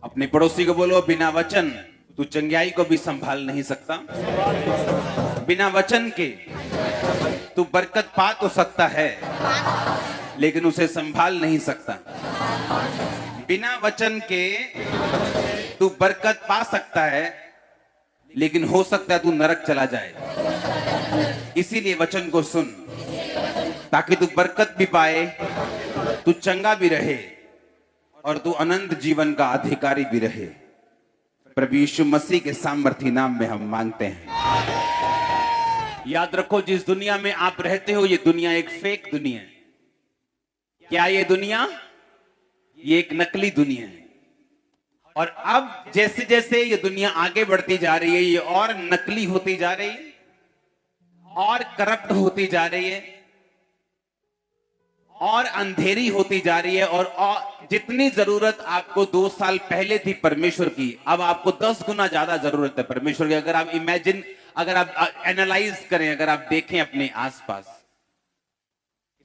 अपने पड़ोसी को बोलो, बिना वचन तू चंगाई को भी संभाल नहीं सकता। बिना वचन के तू बरकत पा तो सकता है, लेकिन उसे संभाल नहीं सकता। बिना वचन के तू बरकत पा सकता है, लेकिन हो सकता है तू नरक चला जाए। इसीलिए वचन को सुन, ताकि तू बरकत भी पाए, तू चंगा भी रहे और तू अनंत जीवन का अधिकारी भी रहे। प्रभु यीशु मसीह के सामर्थी नाम में हम मांगते हैं। याद रखो, जिस दुनिया में आप रहते हो, ये दुनिया एक फेक दुनिया है। क्या ये दुनिया? ये एक नकली दुनिया है। और अब जैसे जैसे ये दुनिया आगे बढ़ती जा रही है, ये और नकली होती जा रही है, और करप्ट होती जा रही है, और अंधेरी होती जा रही है। और जितनी जरूरत आपको 2 साल पहले थी परमेश्वर की, अब आपको 10 गुना ज्यादा जरूरत है परमेश्वर की। अगर आप इमेजिन, अगर आप एनालाइज करें, अगर आप देखें अपने आसपास,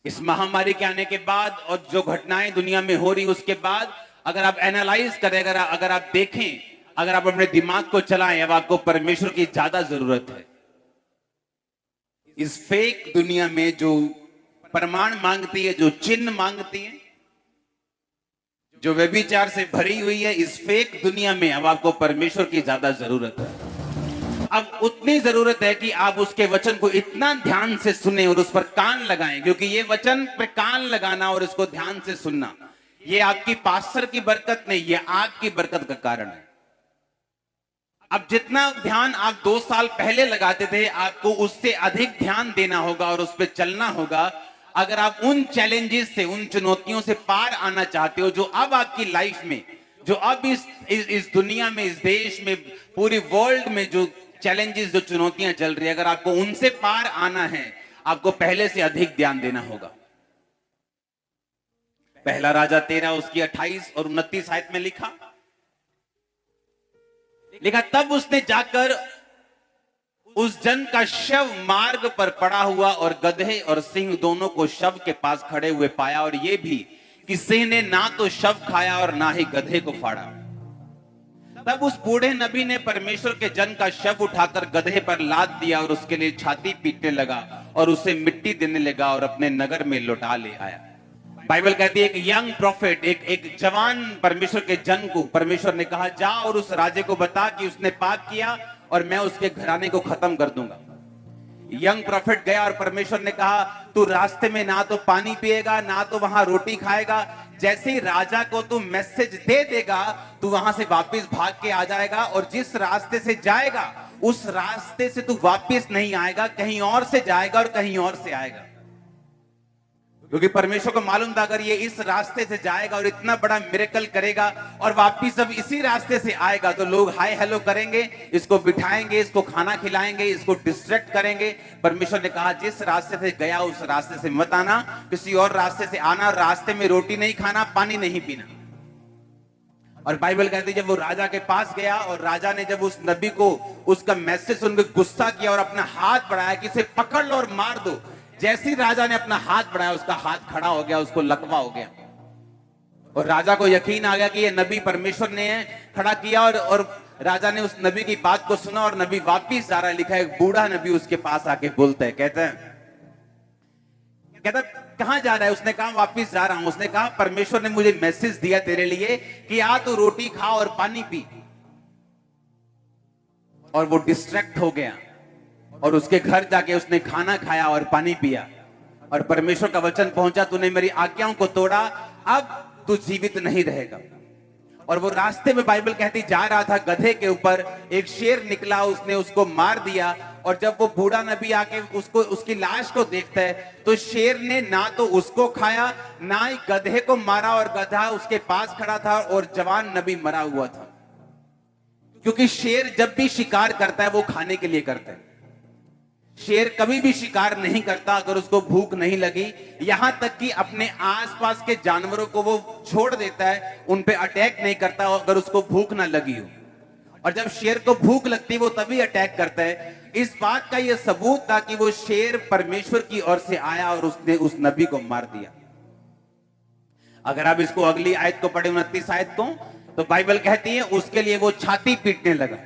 इस महामारी के आने के बाद और जो घटनाएं दुनिया में हो रही उसके बाद, अगर आप एनालाइज करें, अगर आप देखें, अगर आप अपने दिमाग को चलाएं, अब आपको परमेश्वर की ज्यादा जरूरत है। इस फेक दुनिया में जो प्रमाण मांगती है, जो चिन्ह मांगती है, जो व्यभिचार से भरी हुई है, इस फेक दुनिया में अब आपको परमेश्वर की ज्यादा जरूरत है। अब उतनी जरूरत है कि आप उसके वचन को इतना ध्यान से सुने और उस पर कान लगाएं, क्योंकि ये वचन पर कान लगाना और इसको ध्यान से सुनना, ये आपकी पास्टर की बरकत नहीं, ये आपकी बरकत का कारण है। अब जितना ध्यान आप 2 साल पहले लगाते थे, आपको उससे अधिक ध्यान देना होगा और उस पर चलना होगा। अगर आप उन चैलेंजेस से, उन चुनौतियों से पार आना चाहते हो, जो अब आपकी लाइफ में, जो अब इस दुनिया में, इस देश में, पूरी वर्ल्ड में जो चैलेंजेस, जो चुनौतियां चल रही है, अगर आपको उनसे पार आना है, आपको पहले से अधिक ध्यान देना होगा। पहला राजा 13 उसकी 28 और 29 आयत में लिखा, तब उसने जाकर उस जन का शव मार्ग पर पड़ा हुआ और गधे और सिंह दोनों को शव के पास खड़े हुए पाया, और यह भी कि सिंह ने ना तो शव खाया और ना ही गधे को फाड़ा। तब उस बूढ़े नबी ने परमेश्वर के जन का शव उठाकर गधे पर लाद दिया और उसके लिए छाती पीटने लगा और उसे मिट्टी देने लगा और अपने नगर में लौटा ले आया। बाइबल कहती है, एक यंग प्रॉफिट, एक जवान परमेश्वर के जन को परमेश्वर ने कहा, जा और उस राजे को बता कि उसने पाप किया और मैं उसके घराने को खत्म कर दूंगा। यंग प्रॉफिट गया और परमेश्वर ने कहा, तू रास्ते में ना तो पानी पिएगा, ना तो वहां रोटी खाएगा। जैसे ही राजा को तू मैसेज दे देगा, तू वहां से वापस भाग के आ जाएगा, और जिस रास्ते से जाएगा उस रास्ते से तू वापस नहीं आएगा, कहीं और से जाएगा और कहीं और से आएगा। क्योंकि परमेश्वर को मालूम था, अगर ये इस रास्ते से जाएगा और इतना बड़ा मिरेकल करेगा और वापिस अब इसी रास्ते से आएगा, तो लोग हाय हेलो करेंगे, इसको बिठाएंगे, इसको खाना खिलाएंगे, इसको डिस्ट्रैक्ट करेंगे। परमेश्वर ने कहा, जिस रास्ते से गया उस रास्ते से मत आना, किसी और रास्ते से आना। रास्ते में रोटी नहीं खाना, पानी नहीं पीना। और बाइबल कहती है, जब वो राजा के पास गया और राजा ने जब उस नबी को उसका मैसेज सुनकर गुस्सा किया और अपना हाथ बढ़ाया कि इसे पकड़ लो और मार दो, जैसे ही राजा ने अपना हाथ बढ़ाया, उसका हाथ खड़ा हो गया, उसको लकवा हो गया। और राजा को यकीन आ गया कि ये नबी परमेश्वर ने खड़ा किया। और राजा ने उस नबी की बात को सुना और नबी वापिस जा रहा है। लिखा है, एक बूढ़ा नबी उसके पास आके बोलता है, कहता कहां जा रहा है? उसने कहा, वापिस जा रहा हूं। उसने कहा, परमेश्वर ने मुझे मैसेज दिया तेरे लिए कि आ तू रोटी खा और पानी पी। और वो डिस्ट्रैक्ट हो गया और उसके घर जाके उसने खाना खाया और पानी पिया। और परमेश्वर का वचन पहुंचा, तूने मेरी आज्ञाओं को तोड़ा, अब तू जीवित नहीं रहेगा। और वो रास्ते में बाइबल कहती जा रहा था, गधे के ऊपर एक शेर निकला, उसने उसको मार दिया। और जब वो बूढ़ा नबी आके उसकी लाश को देखता है, तो शेर ने ना तो उसको खाया, ना ही गधे को मारा, और गधा उसके पास खड़ा था और जवान नबी मरा हुआ था। क्योंकि शेर जब भी शिकार करता है वो खाने के लिए करता है। शेर कभी भी शिकार नहीं करता अगर उसको भूख नहीं लगी, यहां तक कि अपने आसपास के जानवरों को वो छोड़ देता है, उन पे अटैक नहीं करता अगर उसको भूख ना लगी हो। और जब शेर को भूख लगती है वो तभी अटैक करता है। इस बात का यह सबूत था कि वो शेर परमेश्वर की ओर से आया और उसने उस नबी को मार दिया। अगर आप इसको अगली आयत को पढ़े, 29 आयत को, तो बाइबल कहती है उसके लिए वो छाती पीटने लगा।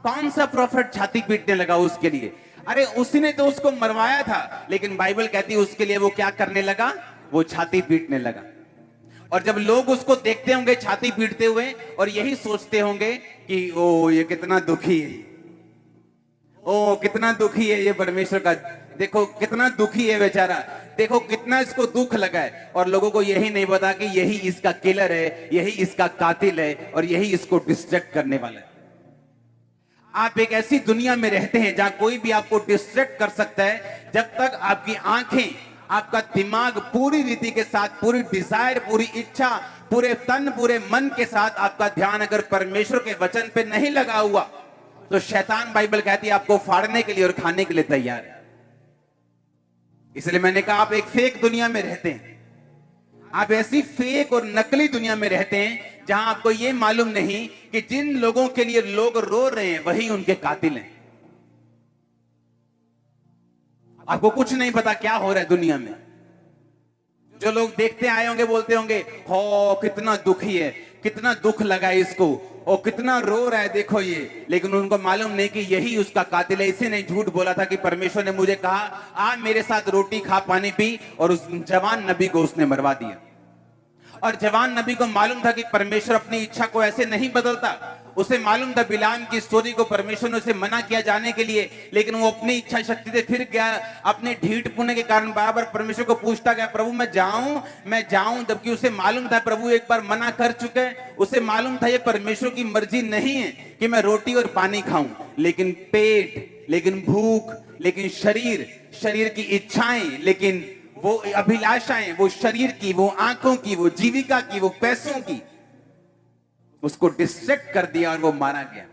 कौन सा प्रॉफिट छाती पीटने लगा उसके लिए? अरे उसने तो उसको मरवाया था, लेकिन बाइबल कहती है उसके लिए वो क्या करने लगा? वो छाती पीटने लगा। और जब लोग उसको देखते होंगे छाती पीटते हुए और यही सोचते होंगे कि ओ ये कितना दुखी है, ओ कितना दुखी है ये परमेश्वर का, देखो कितना दुखी है बेचारा, देखो कितना इसको दुख लगा है। और लोगों को यही नहीं पता कि यही इसका किलर है, यही इसका कातिल है और यही इसको डिस्ट्रैक्ट करने वाला है। आप एक ऐसी दुनिया में रहते हैं जहां कोई भी आपको डिस्ट्रैक्ट कर सकता है। जब तक आपकी आंखें, आपका दिमाग पूरी रीति के साथ, पूरी डिजायर, पूरी इच्छा, पूरे तन, पूरे मन के साथ आपका ध्यान अगर परमेश्वर के वचन पे नहीं लगा हुआ, तो शैतान, बाइबल कहती है, आपको फाड़ने के लिए और खाने के लिए तैयार है। इसलिए मैंने कहा आप एक फेक दुनिया में रहते हैं। आप ऐसी फेक और नकली दुनिया में रहते हैं जहां आपको यह मालूम नहीं कि जिन लोगों के लिए लोग रो रहे हैं वही उनके कातिल हैं। आपको कुछ नहीं पता क्या हो रहा है दुनिया में। जो लोग देखते आए होंगे बोलते होंगे हो कितना दुखी है, कितना दुख लगा इसको, और कितना रो रहा है देखो ये, लेकिन उनको मालूम नहीं कि यही उसका कातिल है। इसी ने झूठ बोला था कि परमेश्वर ने मुझे कहा आ मेरे साथ रोटी खा पानी पी, और उस जवान नबी को उसने मरवा दिया। और जवान नबी को मालूम था कि परमेश्वर अपनी इच्छा को ऐसे नहीं बदलता। उसे मालूम था बिलाम की स्टोरी को परमेश्वर ने उसे मना किया जाने के लिए, लेकिन वो अपनी इच्छा शक्ति से फिर गया। अपने ढीठ पुणे के कारण बार परमेश्वर को पूछता गया, प्रभु मैं जाऊं, जबकि उसे मालूम था प्रभु एक बार मना कर चुके। उसे मालूम था ये परमेश्वर की मर्जी नहीं है कि मैं रोटी और पानी खाऊं, लेकिन पेट, लेकिन भूख, लेकिन शरीर की इच्छाएं, लेकिन वो अभिलाषाएं, वो शरीर की, वो आंखों की, वो जीविका की, वो पैसों की, उसको डिस्ट्रैक्ट कर दिया और वो मारा गया।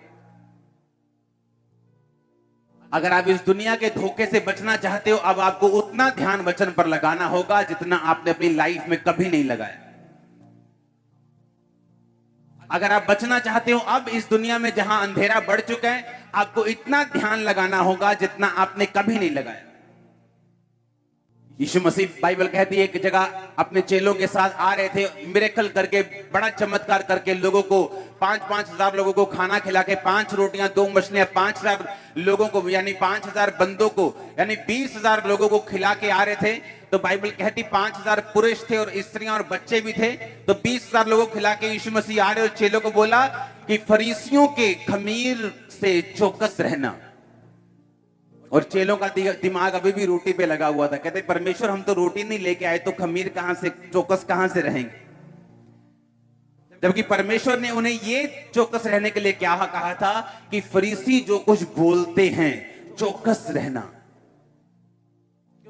अगर आप इस दुनिया के धोखे से बचना चाहते हो, अब आपको उतना ध्यान वचन पर लगाना होगा जितना आपने अपनी लाइफ में कभी नहीं लगाया। अगर आप बचना चाहते हो अब इस दुनिया में जहां अंधेरा बढ़ चुका है, आपको इतना ध्यान लगाना होगा जितना आपने कभी नहीं लगाया। यीशु मसीह, बाइबल कहती है, एक जगह अपने चेलों के साथ आ रहे थे, मिरेकल करके, बड़ा चमत्कार करके लोगों को, 5-5 हजार लोगों को खाना खिला के, 5 रोटियां 2 मछलियां 5,000 लोगों को, यानी 5,000 बंदों को, यानी 20,000 लोगों को खिला के आ रहे थे। तो बाइबल कहती 5,000 पुरुष थे और स्त्रियां और बच्चे भी थे। तो 20,000 लोगों को खिला के यीशु मसीह आ रहे और चेलों को बोला कि फरीसियों के खमीर से चौकस रहना। और चेलों का दिमाग अभी भी रोटी पे लगा हुआ था। कहते परमेश्वर हम तो रोटी नहीं लेके आए, तो खमीर कहां से, चौकस कहां से रहेंगे? जबकि परमेश्वर ने उन्हें ये चौकस रहने के लिए क्या कहा था कि फरीसी जो कुछ बोलते हैं चौकस रहना।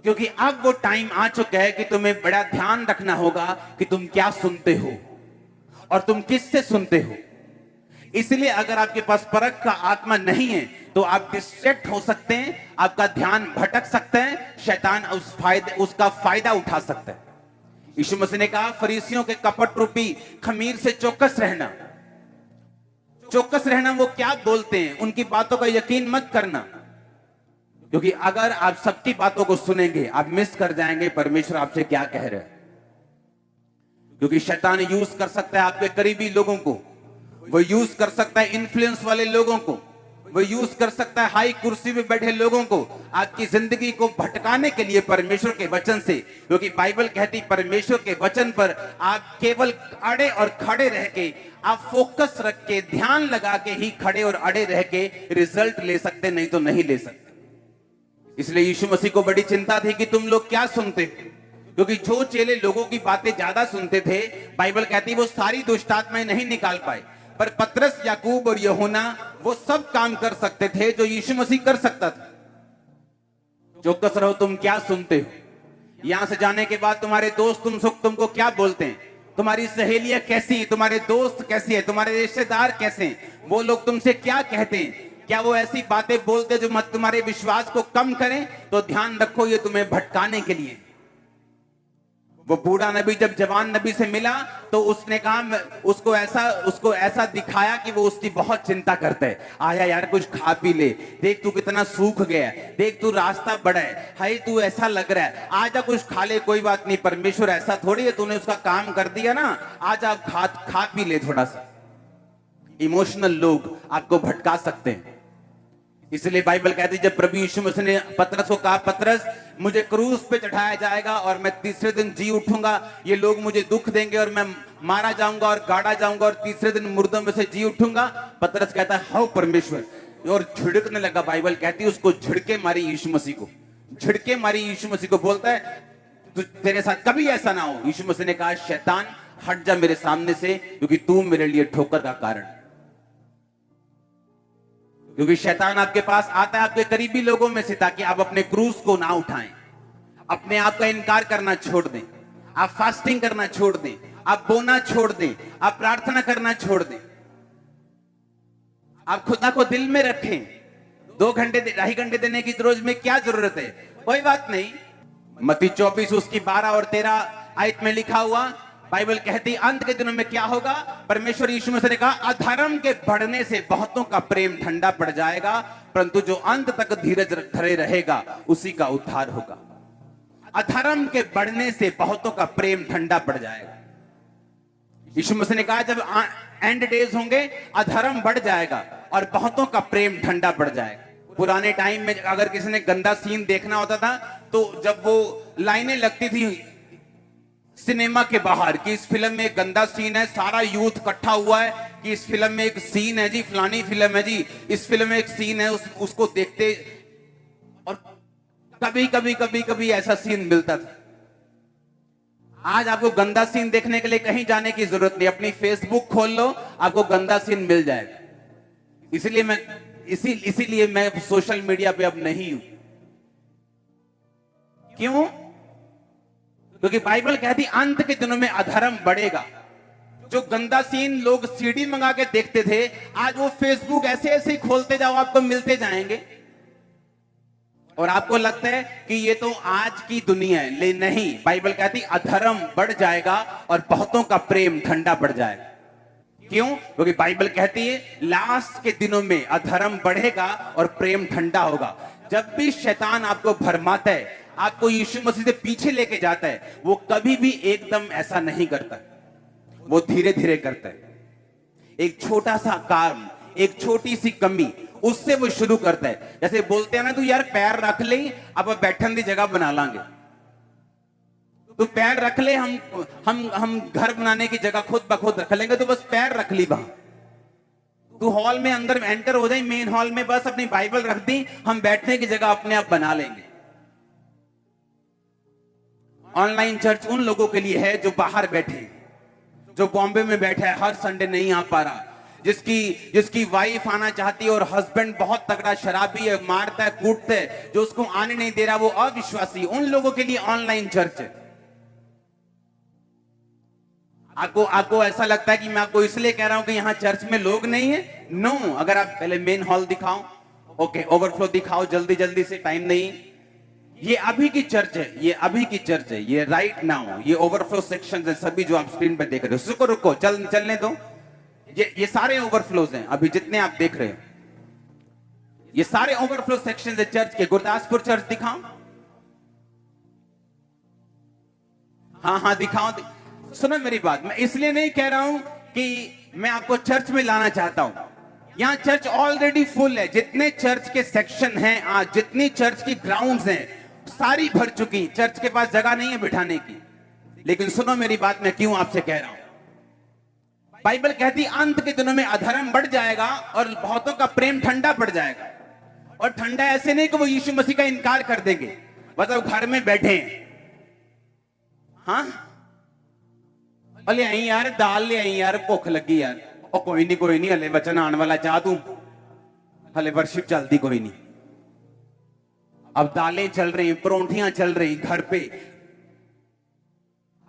क्योंकि अब वो टाइम आ चुका है कि तुम्हें बड़ा ध्यान रखना होगा कि तुम क्या सुनते हो और तुम किससे सुनते हो। इसलिए अगर आपके पास परख का आत्मा नहीं है तो आप डिस्ट्रैक्ट हो सकते हैं, आपका ध्यान भटक सकता है, शैतान उसका फायदा उठा सकता है। यीशु मसीह ने कहा फरीसियों के कपट रूपी खमीर से चौकस रहना। चौकस रहना, वो क्या बोलते हैं उनकी बातों का यकीन मत करना, क्योंकि अगर आप सबकी बातों को सुनेंगे आप मिस कर जाएंगे परमेश्वर आपसे क्या कह रहे हैं। क्योंकि शैतान यूज कर सकता है आपके करीबी लोगों को, वो यूज कर सकता है इन्फ्लुएंस वाले लोगों को, वो यूज कर सकता है हाई कुर्सी में बैठे लोगों को आपकी जिंदगी को भटकाने के लिए परमेश्वर के वचन से। क्योंकि बाइबल कहती परमेश्वर के वचन पर आप केवल अड़े और खड़े रह के, आप फोकस रख के, ध्यान लगा के ही खड़े और अड़े रह के रिजल्ट ले सकते, नहीं तो नहीं ले सकते। इसलिए यीशु मसीह को बड़ी चिंता थी कि तुम लोग क्या सुनते हो। क्योंकि जो चेले लोगों की बातें ज्यादा सुनते थे, बाइबल कहती वो सारी दुष्ट आत्माएं नहीं निकाल पाए, पर पतरस, याकूब और यूहन्ना वो सब काम कर सकते थे जो यीशु मसीह कर सकता था। चौकस रहो तुम क्या सुनते हो। यहां से जाने के बाद तुम्हारे दोस्त तुमको क्या बोलते हैं, तुम्हारी सहेलियां कैसी, तुम्हारे दोस्त कैसी है, तुम्हारे रिश्तेदार कैसे हैं, वो लोग तुमसे क्या कहते हैं। क्या वो ऐसी बातें बोलते जो मत तुम्हारे विश्वास को कम करें? तो ध्यान रखो ये तुम्हें भटकाने के लिए। वो बूढ़ा नबी जब जवान नबी से मिला तो उसने कहा, उसको ऐसा दिखाया कि वो उसकी बहुत चिंता करता है। आया यार कुछ खा पी ले, देख तू कितना सूख गया, देख तू रास्ता बड़ा है, हाय तू ऐसा लग रहा है, आजा कुछ खा ले। कोई बात नहीं, परमेश्वर ऐसा थोड़ी है, तूने उसका काम कर दिया ना, आजा खा पी ले थोड़ा सा। इमोशनल लोग आपको भटका सकते हैं। इसलिए बाइबल कहती है, जब प्रभु यीशु मसीह ने पतरस को कहा, पतरस मुझे क्रूस पे चढ़ाया जाएगा और मैं तीसरे दिन जी उठूंगा, ये लोग मुझे दुख देंगे और मैं मारा जाऊंगा और गाड़ा जाऊंगा और तीसरे दिन मुर्दों में से जी उठूंगा। पतरस कहता है, हाउ परमेश्वर, और झिड़कने लगा। बाइबल कहती है उसको झिड़के मारी यीशु मसीह को, झिड़के मारी यीशु मसीह को। बोलता है तेरे साथ कभी ऐसा ना हो। यीशु मसीह ने कहा, शैतान हट जा मेरे सामने से, क्योंकि तू मेरे लिए ठोकर का कारण। क्योंकि शैतान आपके पास आता है आपके करीबी लोगों में से, ताकि आप अपने क्रूस को ना उठाएं, अपने आप का इनकार करना छोड़ दें, आप फास्टिंग करना छोड़ दें, आप बोना छोड़ दें, आप प्रार्थना करना छोड़ दें, आप खुदा को दिल में रखें। 2 घंटे 2.5 घंटे देने की रोज में क्या जरूरत है? कोई बात नहीं। मत्ती 24 उसकी 12 और 13 आयत में लिखा हुआ, बाइबल कहती अंत के दिनों में क्या होगा? परमेश्वर यीशु मसीह ने कहा, अधर्म के बढ़ने से बहुतों का प्रेम ठंडा पड़ जाएगा, परंतु जो अंत तक धीरज धरे रहेगा उसी का उद्धार होगा। अधर्म के बढ़ने से बहुतों का प्रेम ठंडा पड़ जाएगा। यीशु मसीह ने कहा, जब एंड डेज होंगे अधर्म बढ़ जाएगा और बहुतों का प्रेम ठंडा पड़ जाएगा। पुराने टाइम में अगर किसी ने गंदा सीन देखना होता था, तो जब वो लाइनें लगती थी सिनेमा के बाहर कि इस फिल्म में एक गंदा सीन है, सारा यूथ इकट्ठा हुआ है कि इस फिल्म में एक सीन है जी, फलानी फिल्म है जी, इस फिल्म में एक सीन है, उसको देखते। और कभी ऐसा सीन मिलता था। आज आपको गंदा सीन देखने के लिए कहीं जाने की जरूरत नहीं, अपनी फेसबुक खोल लो, आपको गंदा सीन मिल जाएगा। इसीलिए मैं सोशल मीडिया पे अब नहीं हूं। क्यों? क्योंकि बाइबल कहती अंत के दिनों में अधर्म बढ़ेगा। जो गंदा सीन लोग सीडी मंगा के देखते थे, आज वो फेसबुक ऐसे ऐसे ही खोलते जाओ, आपको मिलते जाएंगे और आपको लगता है कि ये तो आज की दुनिया है। ले नहीं, बाइबल कहती अधर्म बढ़ जाएगा और बहुतों का प्रेम ठंडा पड़ जाएगा। क्यों? क्योंकि बाइबल कहती है लास्ट के दिनों में अधर्म बढ़ेगा और प्रेम ठंडा होगा। जब भी शैतान आपको भरमाता है, आपको यीशु मसीह से पीछे लेके जाता है, वो कभी भी एकदम ऐसा नहीं करता, वो धीरे धीरे करता है। एक छोटा सा काम, एक छोटी सी कमी, उससे वो शुरू करता है। जैसे बोलते हैं ना, तू यार पैर रख ले, अब बैठन की जगह बना लांगे। तू पैर रख ले, हम घर बनाने की जगह खुद ब खुद रख लेंगे, तो बस पैर रख ली वहां। तू हॉल में अंदर एंटर हो जाए, मेन हॉल में बस अपनी बाइबल रख दी, हम बैठने की जगह अपने आप बना लेंगे। ऑनलाइन चर्च उन लोगों के लिए है जो बाहर बैठे, जो बॉम्बे में बैठा है, हर संडे नहीं आ पा रहा, जिसकी वाइफ आना चाहती है और हस्बैंड बहुत तगड़ा शराबी है, मारता है, कूटता है, जो उसको आने नहीं दे रहा, वो अविश्वासी। उन लोगों के लिए ऑनलाइन चर्च है। आपको ऐसा लगता है कि मैं आपको इसलिए कह रहा हूं कि यहां चर्च में लोग नहीं है? नो। अगर आप पहले मेन हॉल दिखाओ, ओके, ओवरफ्लो दिखाओ जल्दी जल्दी से, टाइम नहीं। ये अभी की चर्च है, ये अभी की चर्च है, ये राइट नाउ, ये ओवरफ्लो सेक्शन है सभी जो आप स्क्रीन पे देख रहे हो। रुको चलने दो। ये सारे ओवरफ्लोज हैं अभी जितने आप देख रहे हो, ये सारे ओवरफ्लो सेक्शन है चर्च के। गुरदासपुर चर्च दिखाओ, हाँ दिखाओ। सुनो मेरी बात, मैं इसलिए नहीं कह रहा हूं कि मैं आपको चर्च में लाना चाहता हूं। यहां चर्च ऑलरेडी फुल है। जितने चर्च के सेक्शन हैं आज, जितनी चर्च की ग्राउंड्स हैं, सारी भर चुकी। चर्च के पास जगह नहीं है बिठाने की। लेकिन सुनो मेरी बात, मैं क्यों आपसे कह रहा हूं। बाइबल कहती अंत के दिनों में अधर्म बढ़ जाएगा और बहुतों का प्रेम ठंडा पड़ जाएगा। और ठंडा ऐसे नहीं कि वो यीशु मसीह का इनकार कर देंगे, बस अब घर में बैठे हैं। हाँ, ले आई यार दाल, ले आई यार, भुख लगी यार। और कोई नहीं, हले वचन आने वाला, चाह तू, हले वर्शिप चलती कोई नहीं। अब दालें चल रही, परोंठियां चल रही घर पे।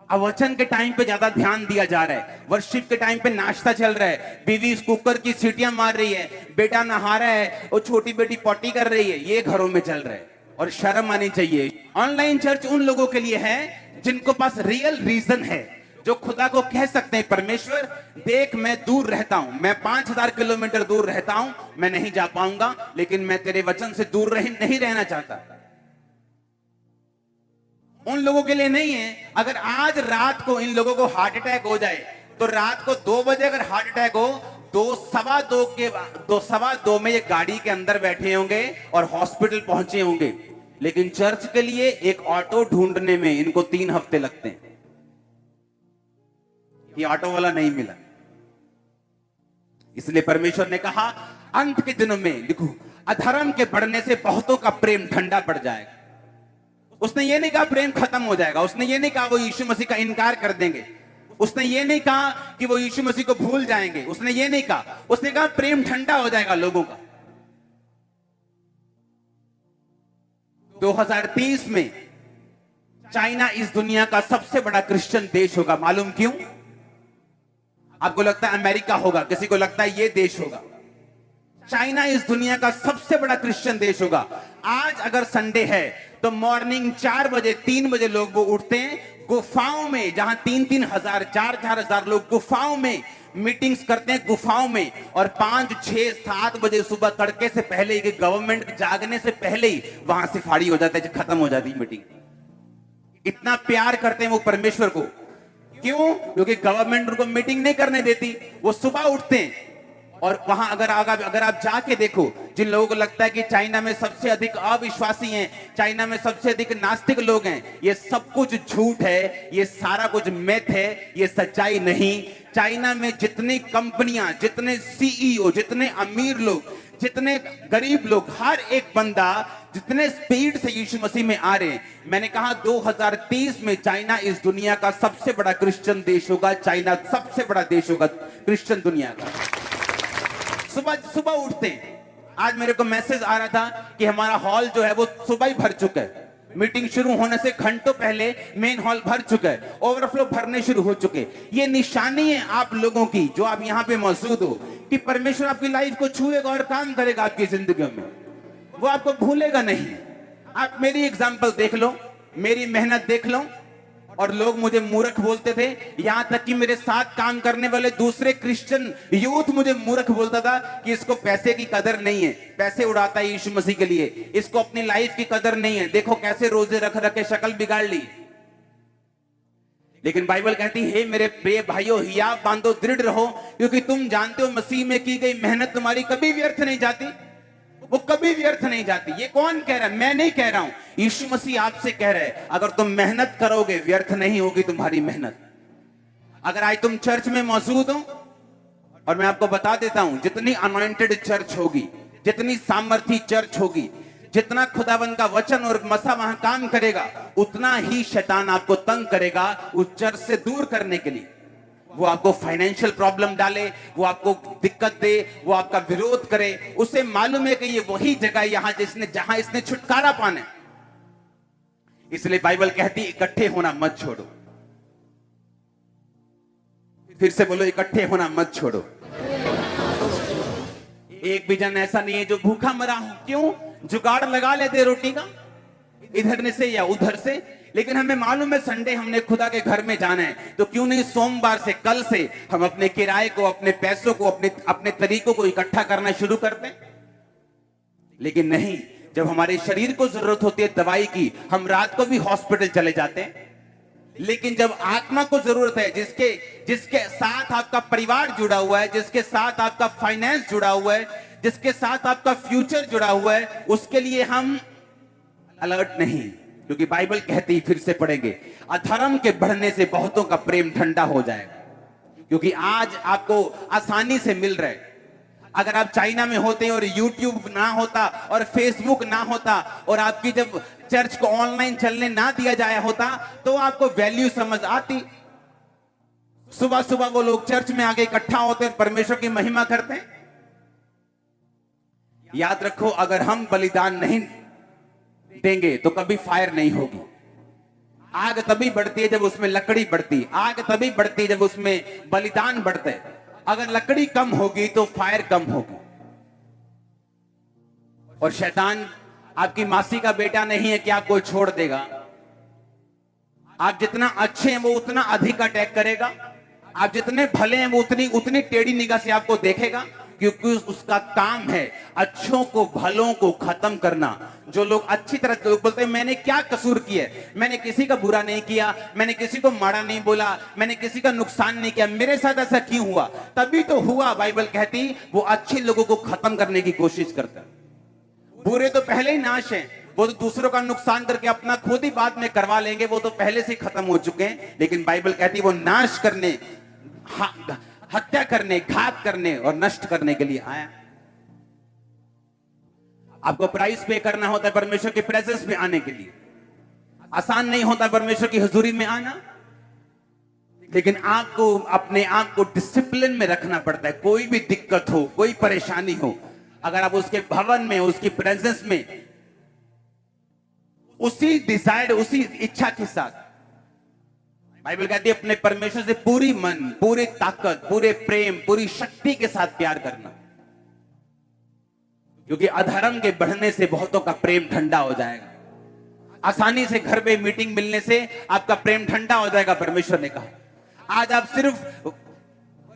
अब वचन के टाइम पे ज्यादा ध्यान दिया जा रहा है, वर्शिप के टाइम पे नाश्ता चल रहा है, बीवी कुकर की सीटियां मार रही है, बेटा नहा रहा है और छोटी बेटी पॉटी कर रही है। ये घरों में चल रहा है और शर्म आनी चाहिए। ऑनलाइन चर्च उन लोगों के लिए है जिनको पास रियल रीजन है, जो खुदा को कह सकते हैं, परमेश्वर देख मैं दूर रहता हूं, मैं 5000 किलोमीटर दूर रहता हूं, मैं नहीं जा पाऊंगा, लेकिन मैं तेरे वचन से दूर नहीं रहना चाहता। उन लोगों के लिए नहीं है। अगर आज रात को इन लोगों को हार्ट अटैक हो जाए, तो रात को 2 बजे अगर हार्ट अटैक हो, सवा दो में ये गाड़ी के अंदर बैठे होंगे और हॉस्पिटल पहुंचे होंगे, लेकिन चर्च के लिए एक ऑटो ढूंढने में इनको 3 हफ्ते लगते हैं। ये ऑटो वाला नहीं मिला। इसलिए परमेश्वर ने कहा अंत के दिनों में देखो, अधर्म के बढ़ने से बहुतों का प्रेम ठंडा पड़ जाएगा। उसने ये नहीं कहा प्रेम खत्म हो जाएगा, उसने ये नहीं कहा वो यीशु मसीह का इनकार कर देंगे, उसने ये नहीं कहा कि वो यीशु मसीह को भूल जाएंगे, उसने ये नहीं कहा, उसने कहा प्रेम ठंडा हो जाएगा लोगों का। 2030 में चाइना इस दुनिया का सबसे बड़ा क्रिश्चियन देश होगा। मालूम क्यों? आपको लगता है अमेरिका होगा, किसी को लगता है ये देश होगा। चाइना इस दुनिया का सबसे बड़ा क्रिश्चियन देश होगा। आज अगर संडे है तो मॉर्निंग 4 बजे 3 बजे लोग वो उठते हैं गुफाओं में, जहां 3-3 हजार 4-4 हजार लोग गुफाओं में मीटिंग्स करते हैं गुफाओं में, और 5, 6, 7 बजे सुबह तड़के से पहले ही, गवर्नमेंट जागने से पहले ही वहां से फाड़ी हो जाता है, खत्म हो जाती है मीटिंग। इतना प्यार करते हैं वो परमेश्वर को। क्यों? क्योंकि गवर्नमेंट उनको मीटिंग नहीं करने देती। वो सुबह उठते हैं और वहां अगर आप जाके देखो, जिन लोगों को लगता है कि चाइना में सबसे अधिक अविश्वासी हैं, चाइना में सबसे अधिक नास्तिक लोग हैं, ये सब कुछ झूठ है, ये सारा कुछ मिथ है, ये सच्चाई नहीं। चाइना में जितनी कंपनियां, जितने सीईओ, जितने अमीर लोग, जितने गरीब लोग, हर एक बंदा जितने स्पीड से यीशु मसीह में आ रहे हैं, मैंने कहा 2030 में चाइना इस दुनिया का सबसे बड़ा क्रिश्चियन देश होगा। चाइना सबसे बड़ा देश होगा क्रिश्चियन दुनिया का। सुबह सुबह उठते हैं। आज मेरे को मैसेज आ रहा था कि हमारा हॉल जो है वो सुबह ही भर चुका है। मीटिंग शुरू होने से घंटों पहले मेन हॉल भर चुका है, ओवरफ्लो भरने शुरू हो चुके। ये निशानी है आप लोगों की जो आप यहाँ पे मौजूद हो, कि परमेश्वर आपकी लाइफ को छुएगा और काम करेगा आपकी जिंदगी में। वो आपको भूलेगा नहीं। आप मेरी एग्जाम्पल देख लो, मेरी मेहनत देख लो, और लोग मुझे मूर्ख बोलते थे। यहां तक कि मेरे साथ काम करने वाले दूसरे क्रिश्चियन यूथ मुझे मूर्ख बोलता था कि इसको पैसे की कदर नहीं है, पैसे उड़ाता है यीशु मसीह के लिए, इसको अपनी लाइफ की कदर नहीं है, देखो कैसे रोजे रख रख के शक्ल बिगाड़ ली। लेकिन बाइबल कहती है, मेरे प्रिय भाइयों, हियाव बांधो, दृढ़ रहो, क्योंकि तुम जानते हो मसीह में की गई मेहनत तुम्हारी कभी व्यर्थ नहीं जाती। वो कभी व्यर्थ नहीं जाती। ये कौन कह रहा है? मैं नहीं कह रहा हूं, यीशु मसीह आपसे कह रहे हैं। अगर तुम मेहनत करोगे, व्यर्थ नहीं होगी तुम्हारी मेहनत। अगर आज तुम चर्च में मौजूद हो, और मैं आपको बता देता हूं, जितनी अनॉइंटेड चर्च होगी, जितनी सामर्थी चर्च होगी, जितना खुदावन का वचन और मसा वहां काम करेगा, उतना ही शैतान आपको तंग करेगा उस चर्च से दूर करने के लिए। वो आपको फाइनेंशियल प्रॉब्लम डाले, वो आपको दिक्कत दे, वो आपका विरोध करे। उसे मालूम है कि ये वही जगह है जहां इसने छुटकारा पाना है। इसलिए बाइबल कहती है, इकट्ठे होना मत छोड़ो। फिर से बोलो, इकट्ठे होना मत छोड़ो। एक भी जन ऐसा नहीं है जो भूखा मरा हो। क्यों? जुगाड़ लगा लेते रोटी का, इधर से या उधर से। लेकिन हमें मालूम है संडे हमने खुदा के घर में जाना है, तो क्यों नहीं सोमवार से, कल से हम अपने किराए को, अपने पैसों को, अपने तरीकों को इकट्ठा करना शुरू करते हैं। लेकिन नहीं, जब हमारे शरीर को जरूरत होती है दवाई की, हम रात को भी हॉस्पिटल चले जाते हैं। लेकिन जब आत्मा को जरूरत है, जिसके साथ आपका परिवार जुड़ा हुआ है, जिसके साथ आपका फाइनेंस जुड़ा हुआ है, जिसके साथ आपका फ्यूचर जुड़ा हुआ है, उसके लिए हम अलर्ट नहीं। क्योंकि बाइबल कहती है, फिर से पढ़ेंगे, अधर्म के बढ़ने से बहुतों का प्रेम ठंडा हो जाएगा। क्योंकि आज आपको आसानी से मिल रहा है। अगर आप चाइना में होते और यूट्यूब ना होता और फेसबुक ना होता और आपकी जब चर्च को ऑनलाइन चलने ना दिया जाया होता, तो आपको वैल्यू समझ आती। सुबह सुबह वो लोग चर्च में आके इकट्ठा होते और परमेश्वर की महिमा करते हैं। याद रखो, अगर हम बलिदान नहीं देंगे तो कभी फायर नहीं होगी। आग तभी बढ़ती है जब उसमें लकड़ी बढ़ती, आग तभी बढ़ती है जब उसमें बलिदान बढ़ते। अगर लकड़ी कम होगी तो फायर कम होगी। और शैतान आपकी मासी का बेटा नहीं है कि आपको छोड़ देगा। आप जितना अच्छे हैं वो उतना अधिक अटैक करेगा, आप जितने भले हैं वो उतनी टेढ़ी निगाह से आपको देखेगा, क्योंकि उसका काम है अच्छों को, भलों को खत्म करना, जो लोग अच्छी तरह से लोग बोलते हैं मैंने क्या कसूर किया है, मैंने किसी का बुरा नहीं किया, मैंने किसी को माड़ा नहीं बोला, मैंने किसी का नुकसान नहीं किया, मेरे साथ ऐसा क्यों हुआ? तभी तो हुआ। बाइबल कहती वो अच्छे लोगों को खत्म करने की कोशिश करता है। बुरे तो पहले ही नाश हैं, वो तो दूसरों का नुकसान करके अपना खुद ही बाद में करवा लेंगे, वो तो पहले से खत्म हो चुके हैं। लेकिन बाइबल कहती वो नाश करने, हत्या करने, घात करने और नष्ट करने के लिए आया। आपको प्राइस पे करना होता है परमेश्वर के प्रेजेंस में आने के लिए। आसान नहीं होता परमेश्वर की हुजूरी में आना, लेकिन आपको अपने आप को डिसिप्लिन में रखना पड़ता है। कोई भी दिक्कत हो, कोई परेशानी हो, अगर आप उसके भवन में, उसकी प्रेजेंस में उसी डिजायर, उसी इच्छा के साथ, बाइबल कहती है अपने परमेश्वर से पूरी मन, पूरी ताकत, पूरे प्रेम, पूरी शक्ति के साथ प्यार करना, क्योंकि अधर्म के बढ़ने से बहुतों का प्रेम ठंडा हो जाएगा। आसानी से घर पे मीटिंग मिलने से आपका प्रेम ठंडा हो जाएगा, परमेश्वर ने कहा। आज आप सिर्फ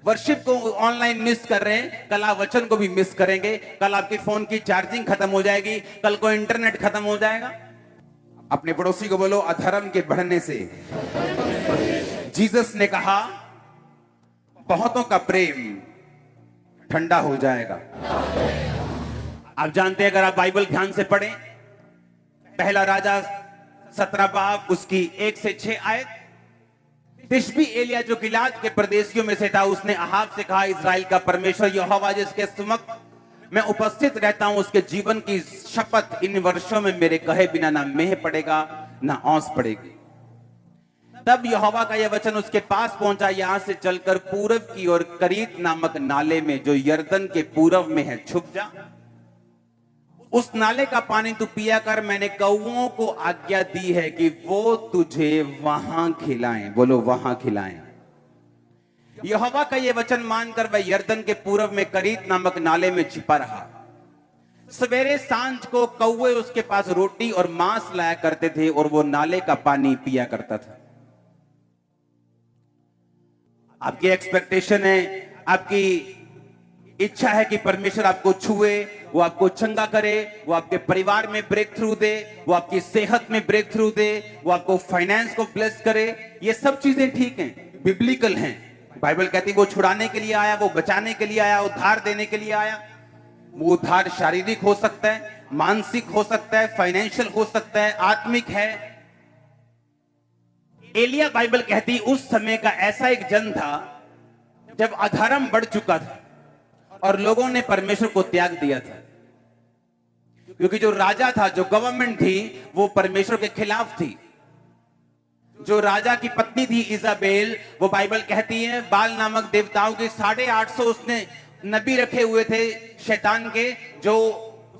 वर्शिप को ऑनलाइन मिस कर रहे हैं, कल आप वचन को भी मिस करेंगे। कल आपके फोन की चार्जिंग खत्म हो जाएगी, कल को इंटरनेट खत्म हो जाएगा। अपने पड़ोसी को बोलो अधर्म के बढ़ने से जीसस ने कहा बहुतों का प्रेम ठंडा हो जाएगा। आप जानते हैं, अगर आप बाइबल ध्यान से पढ़ें, पहला राजा 17 बाब उसकी 1 से 6 आयत, तिशबी एलिया जो गिलाद के प्रदेशियों में से था, उसने अहाब से कहा इजराइल का परमेश्वर यहोवा जिसके समक्ष मैं उपस्थित रहता हूं, उसके जीवन की शपथ, इन वर्षों में मेरे कहे बिना ना मेह पड़ेगा ना औंस पड़ेगी। तब यहोवा का यह वचन उसके पास पहुंचा, यहां से चलकर पूरब की ओर करीत नामक नाले में जो यरदन के पूरब में है छुप जा। उस नाले का पानी तू पिया कर, मैंने कौओं को आज्ञा दी है कि वो तुझे वहां खिलाएं। बोलो वहां खिलाएं। यहोवा का यह वचन मानकर वह यरदन के पूरब में करीत नामक नाले में छिपा रहा। सवेरे सांझ को कौवे उसके पास रोटी और मांस लाया करते थे और वो नाले का पानी पिया करता था। आपकी एक्सपेक्टेशन है, आपकी इच्छा है कि परमेश्वर आपको छुए, वो आपको चंगा करे, वो आपके परिवार में ब्रेक थ्रू दे, वो आपकी सेहत में ब्रेक थ्रू दे, वो आपको फाइनेंस को ब्लेस करे। ये सब चीजें ठीक हैं, बिब्लिकल हैं। बाइबल कहती है वो छुड़ाने के लिए आया, वो बचाने के लिए आया, उद्धार देने के लिए आया। वो उद्धार शारीरिक हो सकता है, मानसिक हो सकता है, फाइनेंशियल हो सकता है, आत्मिक है। एलिया, बाइबल कहती उस समय का ऐसा एक जन था जब अधर्म बढ़ चुका था और लोगों ने परमेश्वर को त्याग दिया था, क्योंकि जो राजा था, जो गवर्नमेंट थी, वो परमेश्वर के खिलाफ थी। जो राजा की पत्नी थी इजाबेल, वो बाइबल कहती है बाल नामक देवताओं के 850 उसने नबी रखे हुए थे शैतान के, जो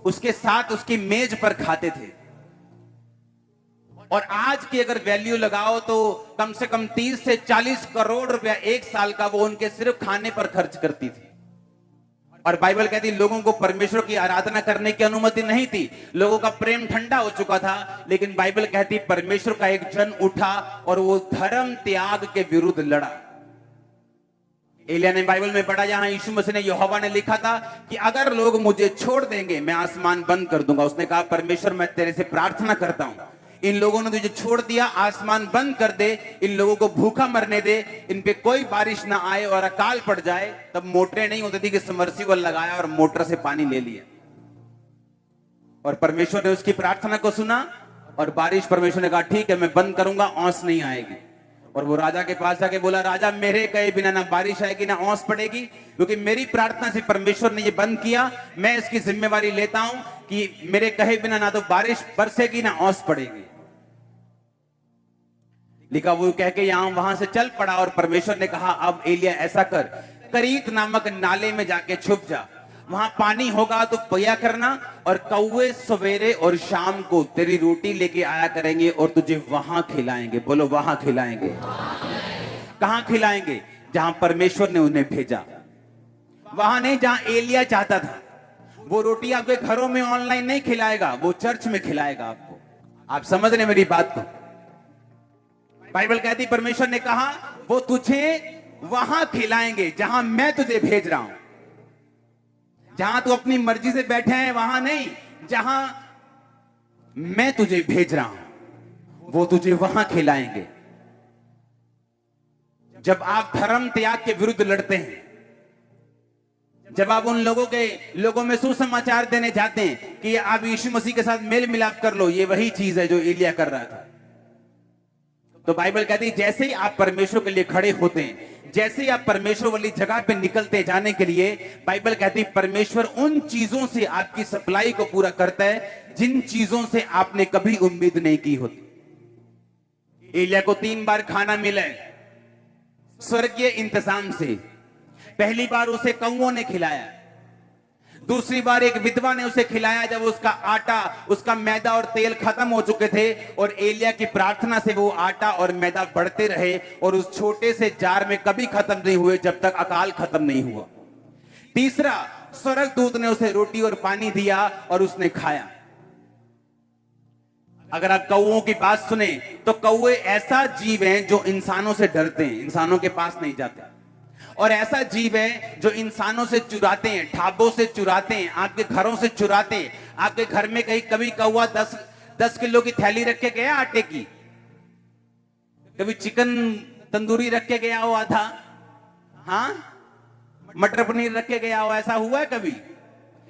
उसके साथ उसकी मेज पर खाते थे। और आज की अगर वैल्यू लगाओ तो कम से कम 30 से 40 करोड़ रुपया एक साल का वो उनके सिर्फ खाने पर खर्च करती थी। और बाइबल कहती लोगों को परमेश्वर की आराधना करने की अनुमति नहीं थी, लोगों का प्रेम ठंडा हो चुका था। लेकिन बाइबल कहती परमेश्वर का एक जन उठा और वो धर्म त्याग के विरुद्ध लड़ा। एलिया ने बाइबल में पढ़ा, जहां यीशु मसीह ने, यहोवा ने लिखा था कि अगर लोग मुझे छोड़ देंगे मैं आसमान बंद कर दूंगा। उसने कहा परमेश्वर मैं तेरे से प्रार्थना करता हूं, इन लोगों ने तुझे छोड़ दिया, आसमान बंद कर दे, इन लोगों को भूखा मरने दे, इन पे कोई बारिश ना आए और अकाल पड़ जाए। तब मोटरें नहीं होती थी कि सबमर्सिबल लगाया और मोटर से पानी ले लिया। और परमेश्वर ने उसकी प्रार्थना को सुना और बारिश, परमेश्वर ने कहा ठीक है मैं बंद करूंगा, औंस नहीं आएगी। और वो राजा के पास जाके बोला, राजा मेरे कहे बिना ना बारिश आएगी ना औंस पड़ेगी, क्योंकि मेरी प्रार्थना से परमेश्वर ने ये बंद किया। मैं इसकी जिम्मेवारी लेता हूं कि मेरे कहे बिना ना तो बारिश बरसेगी ना औंस पड़ेगी। लिखा, वो कह के यहां वहां से चल पड़ा। और परमेश्वर ने कहा अब एलिया ऐसा कर, करीत नामक नाले में जाके छुप जा, वहां पानी होगा तो पिया करना, और कौवे सवेरे और शाम को तेरी रोटी लेके आया करेंगे और तुझे वहां खिलाएंगे। बोलो वहां खिलाएंगे। कहां खिलाएंगे? जहां परमेश्वर ने उन्हें भेजा, वहां नहीं जहां एलिया चाहता था। वो रोटी आपके घरों में ऑनलाइन नहीं खिलाएगा, वो चर्च में खिलाएगा आपको। आप समझ रहे मेरी बात को? बाइबल कहती परमेश्वर ने कहा वो तुझे वहां खिलाएंगे जहां मैं तुझे भेज रहा हूं। जहां तू अपनी मर्जी से बैठे हैं वहां नहीं, जहां मैं तुझे भेज रहा हूं, वो तुझे वहां खिलाएंगे। जब आप धर्म त्याग के विरुद्ध लड़ते हैं, जब आप उन लोगों में सुसमाचार देने जाते हैं कि आप यीशु मसीह के साथ मेल मिलाप कर लो, ये वही चीज है जो एलिया कर रहा था। तो बाइबल कहती है जैसे ही आप परमेश्वर के लिए खड़े होते हैं, जैसे ही आप परमेश्वर वाली जगह पे निकलते जाने के लिए, बाइबल कहती है परमेश्वर उन चीजों से आपकी सप्लाई को पूरा करता है जिन चीजों से आपने कभी उम्मीद नहीं की होती। एलिया को 3 बार खाना मिला है स्वर्गीय इंतजाम से। पहली बार उसे कौओं ने खिलाया, दूसरी बार एक विधवा ने उसे खिलाया जब उसका आटा, उसका मैदा और तेल खत्म हो चुके थे, और एलिया की प्रार्थना से वो आटा और मैदा बढ़ते रहे और उस छोटे से जार में कभी खत्म नहीं हुए जब तक अकाल खत्म नहीं हुआ। तीसरा, स्वर्गदूत ने उसे रोटी और पानी दिया और उसने खाया। अगर आप कौओं की बात सुने तो कौए ऐसा जीव हैं जो इंसानों से डरते हैं, इंसानों के पास नहीं जाते, और ऐसा जीव है जो इंसानों से चुराते हैं, ढाबों से चुराते हैं, आपके घरों से चुराते हैं। आपके घर में कभी कौवा 10 किलो की थैली रख के गया आटे की, कभी चिकन तंदूरी रख के गया हो आधा, हाँ, मटर पनीर रख के गया हो, ऐसा हुआ है कभी?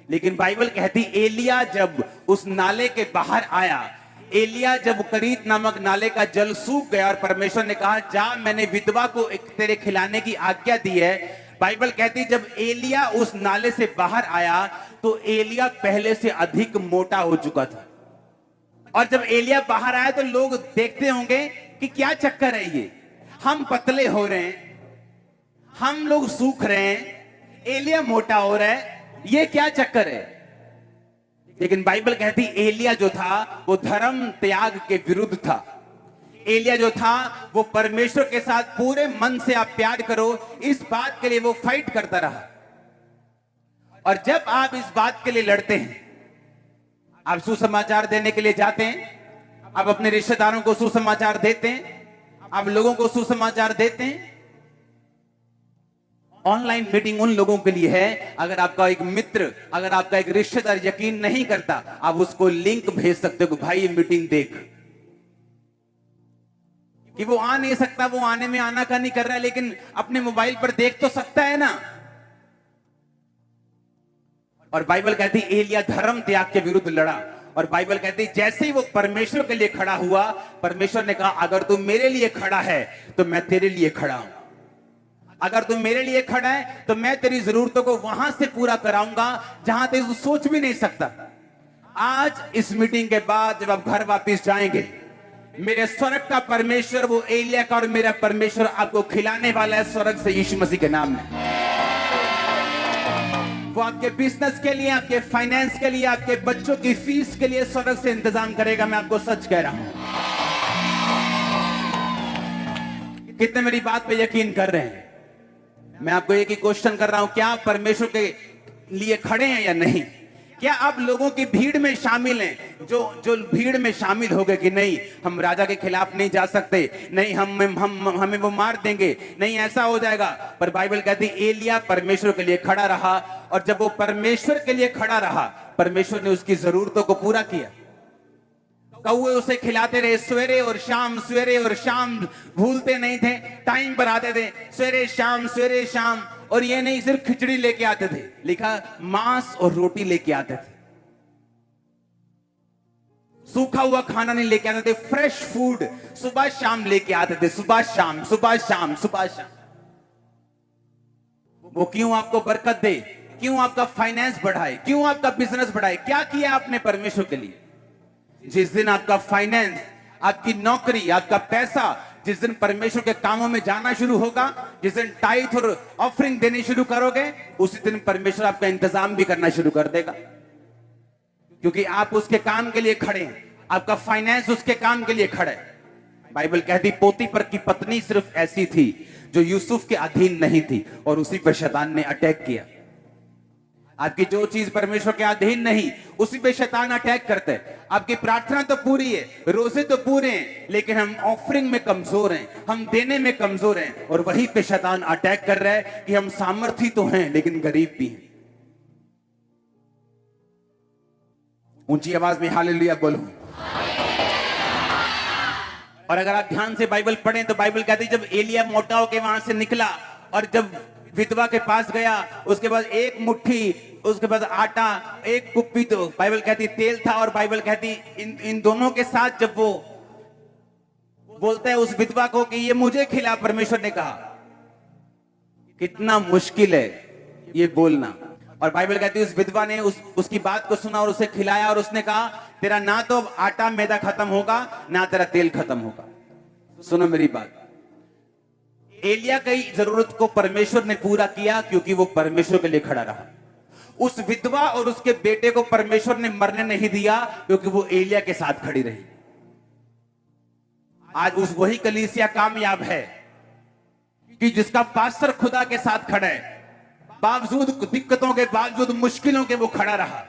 लेकिन बाइबल कहती एलिया जब उस नाले के बाहर आया, एलिया जब करीत नामक नाले का जल सूख गया और परमेश्वर ने कहा जा, मैंने विधवा को एक तेरे खिलाने की आज्ञा दी है। बाइबल कहती जब एलिया उस नाले से बाहर आया तो एलिया पहले से अधिक मोटा हो चुका था। और जब एलिया बाहर आया तो लोग देखते होंगे कि क्या चक्कर है ये, हम पतले हो रहे हैं, हम लोग सूख रहे हैं, एलिया मोटा हो रहा है, ये क्या चक्कर है? लेकिन बाइबल कहती एलिया जो था वो धर्म त्याग के विरुद्ध था। एलिया जो था वो परमेश्वर के साथ पूरे मन से आप प्यार करो, इस बात के लिए वो फाइट करता रहा। और जब आप इस बात के लिए लड़ते हैं, आप सुसमाचार देने के लिए जाते हैं, आप अपने रिश्तेदारों को सुसमाचार देते हैं, आप लोगों को सुसमाचार देते हैं। ऑनलाइन मीटिंग उन लोगों के लिए है, अगर आपका एक मित्र, अगर आपका एक रिश्तेदार यकीन नहीं करता, आप उसको लिंक भेज सकते हो कि भाई ये मीटिंग देख। कि वो आ नहीं सकता, वो आने में आनाकानी कर रहा है, लेकिन अपने मोबाइल पर देख तो सकता है ना। और बाइबल कहती एलिया धर्म त्याग के विरुद्ध लड़ा, और बाइबल कहती जैसे ही वो परमेश्वर के लिए खड़ा हुआ, परमेश्वर ने कहा अगर तू मेरे लिए खड़ा है तो मैं तेरे लिए खड़ा हूं, अगर तू मेरे लिए खड़ा है तो मैं तेरी जरूरतों को वहां से पूरा कराऊंगा जहां तू सोच भी नहीं सकता। आज इस मीटिंग के बाद जब आप घर वापस जाएंगे, मेरे स्वर्ग का परमेश्वर, वो एलिया का और मेरा परमेश्वर आपको खिलाने वाला है स्वर्ग से, यीशु मसीह के नाम में। वो आपके बिजनेस के लिए, आपके फाइनेंस के लिए, आपके बच्चों की फीस के लिए स्वर्ग से इंतजाम करेगा। मैं आपको सच कह रहा हूं। कितने मेरी बात पे यकीन कर रहे हैं? मैं आपको एक ही क्वेश्चन कर रहा हूं, क्या आप परमेश्वर के लिए खड़े हैं या नहीं? क्या आप लोगों की भीड़ में शामिल हैं, जो भीड़ में शामिल हो गए कि नहीं हम राजा के खिलाफ नहीं जा सकते, नहीं हमें वो मार देंगे, नहीं ऐसा हो जाएगा। पर बाइबल कहती एलिया परमेश्वर के लिए खड़ा रहा, और जब वो परमेश्वर के लिए खड़ा रहा, परमेश्वर ने उसकी जरूरतों को पूरा किया। कौवे उसे खिलाते रहे सवेरे और शाम, भूलते नहीं थे, टाइम पर आते थे, सवेरे शाम। और ये नहीं सिर्फ खिचड़ी लेके आते थे, लिखा मांस और रोटी लेके आते थे, सूखा हुआ खाना नहीं लेके आते थे, फ्रेश फूड सुबह शाम लेके आते थे, सुबह शाम। वो क्यों आपको बरकत दे, क्यों आपका फाइनेंस बढ़ाए, क्यों आपका बिजनेस बढ़ाए? क्या किया आपने परमेश्वर के लिए? जिस दिन आपका फाइनेंस, आपकी नौकरी, आपका पैसा, जिस दिन परमेश्वर के कामों में जाना शुरू होगा, जिस दिन टाइथ और ऑफरिंग देनी शुरू करोगे, उसी दिन परमेश्वर आपका इंतजाम भी करना शुरू कर देगा, क्योंकि आप उसके काम के लिए खड़े हैं, आपका फाइनेंस उसके काम के लिए खड़ा है। बाइबल कहती पोतीफर की पत्नी सिर्फ ऐसी थी जो यूसुफ के अधीन नहीं थी, और उसी पर शैतान ने अटैक किया। आपकी जो चीज परमेश्वर के अधीन नहीं, उसी पे शैतान अटैक करता है। आपकी प्रार्थना तो पूरी है, रोजे तो पूरे हैं, लेकिन हम ऑफरिंग में कमजोर हैं, हम देने में कमजोर हैं, और वहीं पे शैतान अटैक कर रहा है कि हम सामर्थी तो हैं लेकिन गरीब भी हैं। ऊंची आवाज में हालेलुया बोलो। और अगर आप ध्यान से बाइबल पढ़ें तो बाइबल कहती है जब एलिया मोटा होकर वहां से निकला और जब विधवा के पास गया, उसके बाद एक मुट्ठी, उसके बाद आटा, एक कुप्पी, तो बाइबल कहती तेल था, और बाइबल कहती इन दोनों के साथ जब वो बोलता है उस विधवा को कि ये मुझे खिला, परमेश्वर ने कहा। कितना मुश्किल है ये बोलना। और बाइबल कहती है उस विधवा ने उसकी बात को सुना और उसे खिलाया, और उसने कहा तेरा ना तो आटा मैदा खत्म होगा, ना तेरा तेल खत्म होगा। सुनो मेरी बात, एलिया की जरूरत को परमेश्वर ने पूरा किया क्योंकि वो परमेश्वर के लिए खड़ा रहा। उस विधवा और उसके बेटे को परमेश्वर ने मरने नहीं दिया क्योंकि वो एलिया के साथ खड़ी रही। आज उस वही कलीसिया कामयाब है कि जिसका पास्टर खुदा के साथ खड़ा है, बावजूद दिक्कतों के, बावजूद मुश्किलों के वो खड़ा रहा,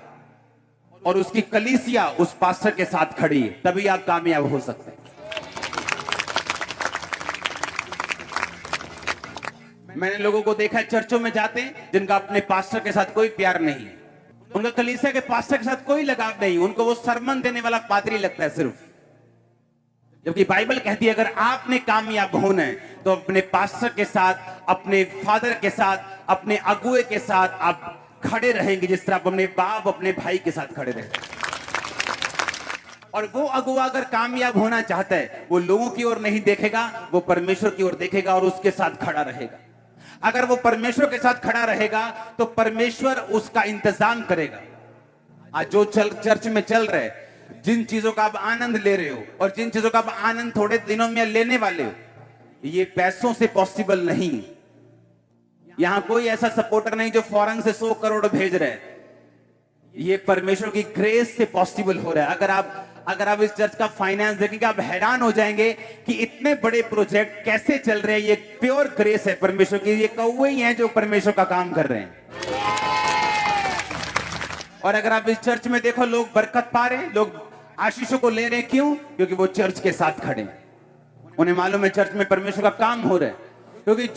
और उसकी कलीसिया उस पास्टर के साथ खड़ी है। तभी आप कामयाब हो सकते हैं। मैंने लोगों को देखा है चर्चों में जाते हैं जिनका अपने पास्टर के साथ कोई प्यार नहीं है, उनका कलीसिया के पास्टर के साथ कोई लगाव नहीं, उनको वो सरमन देने वाला पादरी लगता है सिर्फ। जबकि बाइबल कहती है अगर आपने कामयाब होना है तो अपने पास्टर के साथ, अपने फादर के साथ, अपने अगुए के साथ आप खड़े रहेंगे, जिस तरह आप अपने बाप, अपने भाई के साथ खड़े रहे। और वो अगुआ अगर कामयाब होना चाहता है, वो लोगों की ओर नहीं देखेगा, वो परमेश्वर की ओर देखेगा और उसके साथ खड़ा रहेगा। अगर वो परमेश्वर के साथ खड़ा रहेगा तो परमेश्वर उसका इंतजाम करेगा। आज जो चर्च में चल रहे, जिन चीजों का आप आनंद ले रहे हो और जिन चीजों का आप आनंद थोड़े दिनों में लेने वाले हो, ये पैसों से पॉसिबल नहीं। यहां कोई ऐसा सपोर्टर नहीं जो फॉरेन से 100 करोड़ भेज रहे हैं। ये परमेश्वर की ग्रेस से पॉसिबल हो रहा है। अगर आप इस चर्च का फाइनेंस देखेंगे आप हैरान हो जाएंगे कि इतने बड़े प्रोजेक्ट कैसे चल रहे हैं। ये प्योर ग्रेस है परमेश्वर की। ये कौवे ही हैं जो परमेश्वर का काम कर रहे हैं। और अगर आप इस चर्च में देखो, लोग बरकत पा रहे हैं, लोग आशीषों को ले रहे हैं। क्यों? क्योंकि वो चर्च के साथ खड़े हैं। उन्हें मालूम है चर्च में परमेश्वर का काम हो रहा है। क्योंकि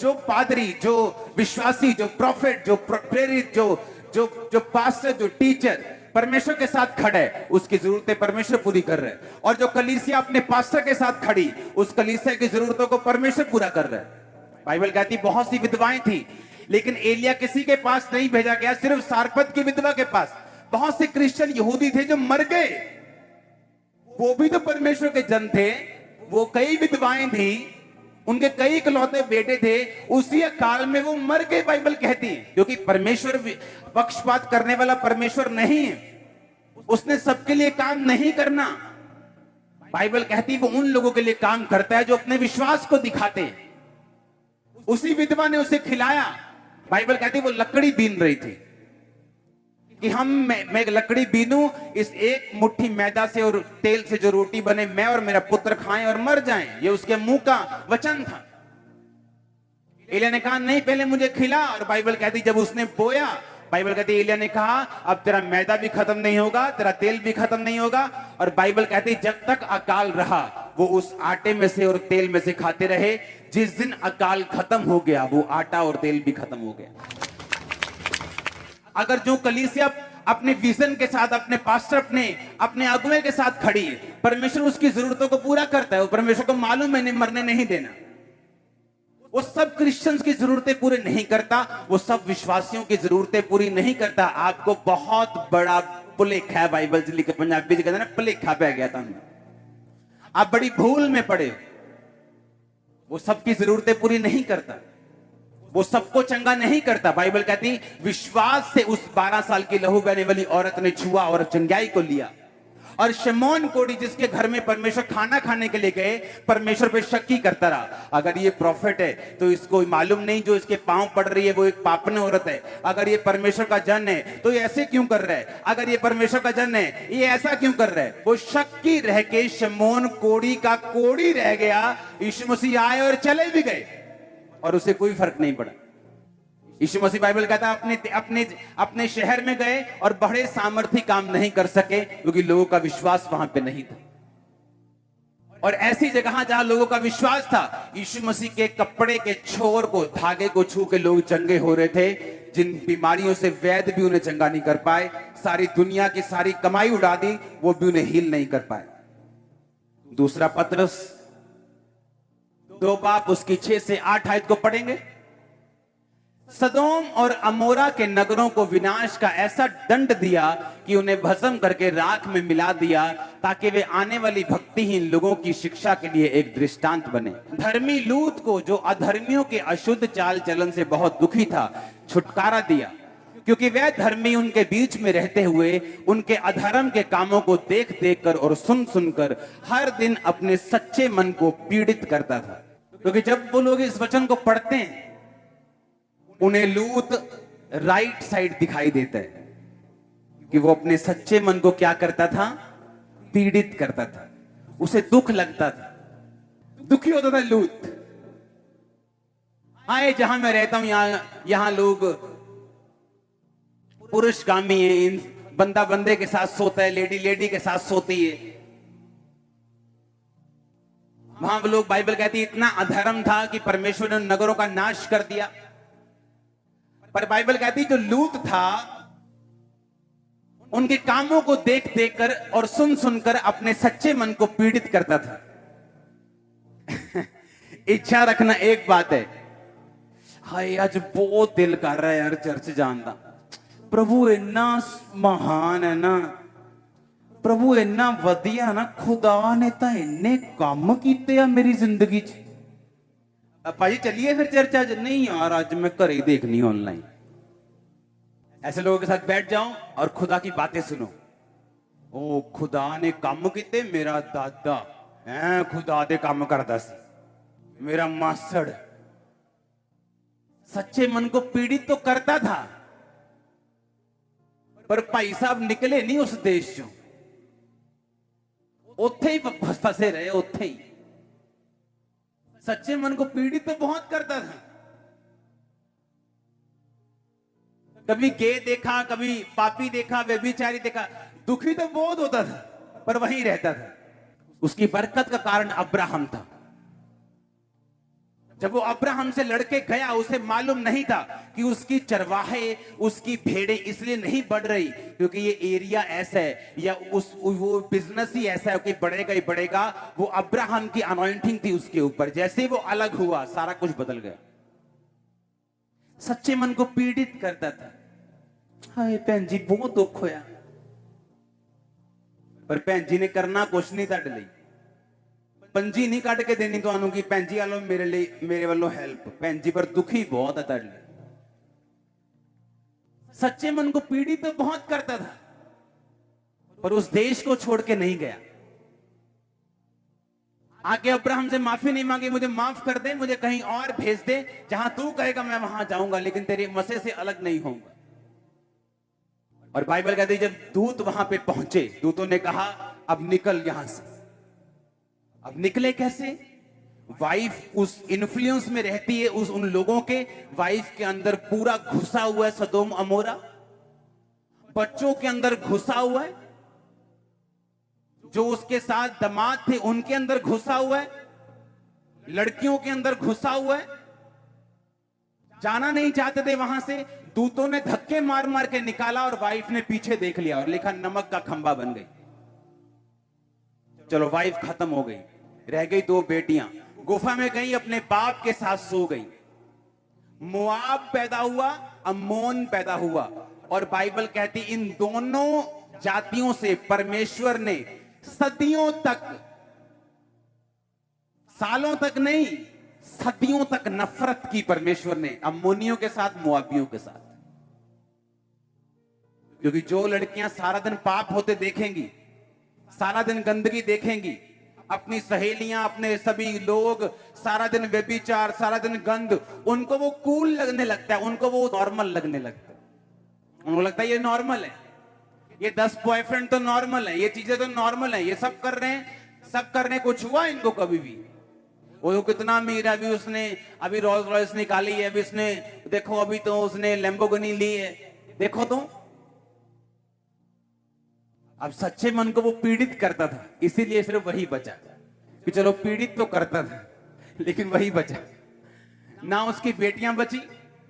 जो पादरी, जो विश्वासी, जो प्रॉफिट, जो प्रेरित, जो पास्टर, जो टीचर परमेश्वर के साथ खड़ा है, उसकी जरूरतें परमेश्वर पूरी कर रहे हैं। और जो कलीसिया अपने पास्टर के साथ खड़ी, उस कलीसिया की जरूरतों को परमेश्वर पूरा कर रहा है। बाइबल कहती बहुत सी विधवाएं थी, लेकिन एलिया किसी के पास नहीं भेजा गया, सिर्फ सारपत की विधवा के पास। बहुत से क्रिश्चियन यहूदी थे जो मर गए, वो भी तो परमेश्वर के जन थे। वो कई विधवाएं थी, उनके कई इकलौते बेटे थे, उसी काल में वो मर गए। बाइबल कहती है क्योंकि परमेश्वर पक्षपात करने वाला परमेश्वर नहीं है, उसने सबके लिए काम नहीं करना। बाइबल कहती है वो उन लोगों के लिए काम करता है जो अपने विश्वास को दिखाते हैं। उसी विधवा ने उसे खिलाया। बाइबल कहती है वो लकड़ी बीन रही थी कि मैं लकड़ी बीनूं, इस एक मुट्ठी मैदा से और तेल से जो रोटी बने, मैं और मेरा पुत्र खाएं और मर जाएं। ये उसके मुंह का वचन था। एलिया ने कहा नहीं, पहले मुझे खिला। और बाइबल कहती जब उसने बोया, बाइबल कहती एलिया ने कहा अब तेरा मैदा भी खत्म नहीं होगा, तेरा तेल भी खत्म नहीं होगा। और बाइबल कहती जब तक अकाल रहा वो उस आटे में से और तेल में से खाते रहे। जिस दिन अकाल खत्म हो गया वो आटा और तेल भी खत्म हो गया। अगर जो कलीसिया अपने विजन के साथ, अपने पास्टर, अपने अगुवे के साथ खड़ी है, परमेश्वर उसकी जरूरतों को पूरा करता है। परमेश्वर को मालूम है मरने नहीं देना। वो सब क्रिश्चियंस की जरूरतें पूरी नहीं करता, वो सब विश्वासियों की जरूरतें पूरी नहीं करता। आपको बहुत बड़ा भुलेखा है। बाइबल जी लिखे, पंजाबी जी कहते हैं ना, भुलेखा पै गया था। आप बड़ी भूल में पड़े। वो सबकी जरूरतें पूरी नहीं करता, वो सबको चंगा नहीं करता। बाइबल कहती विश्वास से उस 12 साल की लहू बहने वाली औरत ने छुआ और चंगाई को लिया। और शमौन कोढ़ी जिसके घर में परमेश्वर खाना खाने के लिए गए, परमेश्वर पे शक ही करता रहा। अगर ये प्रॉफिट है तो इसको मालूम नहीं जो इसके पांव पड़ रही है वो एक पापन औरत है। अगर ये परमेश्वर का जन है तो ये ऐसे क्यों कर रहा है? अगर ये परमेश्वर का जन है ये ऐसा क्यों कर रहा है? वो शक्की रह के शमौन कोढ़ी का कोढ़ी रह गया। यीशु मसीह आए और चले भी गए और उसे कोई फर्क नहीं पड़ा। यीशु मसीह, बाइबल कहता है अपने शहर में गए और बड़े सामर्थी काम नहीं कर सके क्योंकि लोगों का विश्वास वहां पे नहीं था। और ऐसी जगह जहां लोगों का विश्वास था, यीशु मसीह के कपड़े के छोर को, धागे को छू के लोग चंगे हो रहे थे। जिन बीमारियों से वैद्य भी उन्हें चंगा नहीं कर पाए, सारी दुनिया की सारी कमाई उड़ा दी, वो भी उन्हें हील नहीं कर पाए। दूसरा पतरस 2 बाब उसकी 6 से 8 आयत को पढ़ेंगे। सदोम और अमोरा के नगरों को विनाश का ऐसा दंड दिया कि उन्हें भस्म करके राख में मिला दिया, ताकि वे आने वाली भक्तिहीन लोगों की शिक्षा के लिए एक दृष्टांत बने। धर्मी लूत को, जो अधर्मियों के अशुद्ध चाल चलन से बहुत दुखी था, छुटकारा दिया, क्योंकि वह धर्मी उनके बीच में रहते हुए उनके अधर्म के कामों को देख देख कर और सुन सुनकर हर दिन अपने सच्चे मन को पीड़ित करता था। क्योंकि जब वो लोग इस वचन को पढ़ते हैं, उन्हें लूत राइट साइड दिखाई देता है कि वो अपने सच्चे मन को क्या करता था? पीड़ित करता था, उसे दुख लगता था, दुखी होता था लूत। आए जहां मैं रहता हूं, यहां लोग पुरुषगामी है, इन बंदा बंदे के साथ सोता है, लेडी लेडी के साथ सोती है। वहां लोग, बाइबल कहती है, इतना अधर्म था कि परमेश्वर ने नगरों का नाश कर दिया। पर बाइबल कहती है जो लूत था, उनके कामों को देख देख कर और सुन सुनकर अपने सच्चे मन को पीड़ित करता था। इच्छा रखना एक बात है, हाय आज बहुत दिल कर रहा है यार चर्च जाना, प्रभु इन्ना महान है ना, प्रभु इन्ना वधिया ना, खुदा ने तो इन्ने काम कीते आ मेरी जिंदगी च। भाई चलिए फिर चर्च आज। नहीं यार आज मैं घर ही देखनी ऑनलाइन। ऐसे लोगों के साथ बैठ जाओ और खुदा की बातें सुनो। ओ खुदा ने काम कीते, मेरा दादा है खुदा दे काम करता सी, मेरा मासड़। सच्चे मन को पीड़ित तो करता था, पर भाई साहब निकले नहीं उस देश चो, उत्थे ही फंसे रहे, उत्थे ही। सच्चे मन को पीड़ित तो बहुत करता था। कभी गे देखा, कभी पापी देखा, व्यभिचारी देखा, दुखी तो बहुत होता था, पर वहीं रहता था। उसकी बरकत का कारण अब्राहम था। जब वो अब्राहम से लड़के गया, उसे मालूम नहीं था कि उसकी चरवाहे, उसकी भेड़ें इसलिए नहीं बढ़ रही क्योंकि ये एरिया ऐसा है, या वो बिजनेस ही ऐसा है कि बढ़ेगा ही बढ़ेगा। वो अब्राहम की अनॉइंटिंग थी उसके ऊपर। जैसे वो अलग हुआ, सारा कुछ बदल गया। सच्चे मन को पीड़ित करता था। हाय भैन जी बहुत दुख होया, पर भैन जी ने करना कुछ नहीं तुहाडे लई। पंजी नहीं कट के देनी तुहानू कि भैन जी आलो मेरे लिए, मेरे वालों हेल्प। भैन जी पर दुखी बहुत है तुहाडे लिए। सच्चे मन को पीड़ित तो बहुत करता था, पर उस देश को छोड़ के नहीं गया। आके अब्राहम से माफी नहीं मांगी, मुझे माफ कर दे, मुझे कहीं और भेज दे, जहां तू कहेगा मैं वहां जाऊंगा, लेकिन तेरे मसे से अलग नहीं होऊंगा। और बाइबल कहती है जब दूत वहां पे पहुंचे, दूतों ने कहा अब निकल यहां से। अब निकले कैसे? वाइफ उस इन्फ्लुएंस में रहती है, उस उन लोगों के वाइफ के अंदर पूरा घुसा हुआ है सदोम अमोरा, बच्चों के अंदर घुसा हुआ है, जो उसके साथ दामाद थे उनके अंदर घुसा हुआ है, लड़कियों के अंदर घुसा हुआ है। जाना नहीं चाहते थे वहां से, दूतों ने धक्के मार मार के निकाला और वाइफ ने पीछे देख लिया और लिखा नमक का खंबा बन गई। चलो वाइफ खत्म हो गई, रह गई 2 बेटियां। गुफा में गई, अपने बाप के साथ सो गई। मोआब पैदा हुआ, अम्मोन पैदा हुआ। और बाइबल कहती इन दोनों जातियों से परमेश्वर ने सदियों तक, सालों तक नहीं, सदियों तक नफरत की परमेश्वर ने अम्मोनियों के साथ, मोआबियों के साथ। क्योंकि जो लड़कियां सारा दिन पाप होते देखेंगी, सारा दिन गंदगी देखेंगी, अपनी सहेलियां, अपने सभी लोग सारा दिन व्यभिचार, सारा दिन गंद, उनको वो कूल लगने लगता है, उनको वो नॉर्मल लगने लगता है। उनको लगता है ये नॉर्मल है, ये 10 बॉयफ्रेंड तो नॉर्मल है, ये चीजें तो नॉर्मल है, ये सब कर रहे हैं, सब करने कुछ हुआ इनको कभी भी? वो कितना अमीर है, अभी उसने अभी रोल्स रॉयस निकाली है, अभी उसने देखो, अभी तो उसने लैम्बोर्गिनी ली है, देखो तो। अब सच्चे मन को वो पीड़ित करता था, इसीलिए सिर्फ वही बचा कि चलो पीड़ित तो करता था लेकिन वही बचा। ना उसकी बेटियां बची,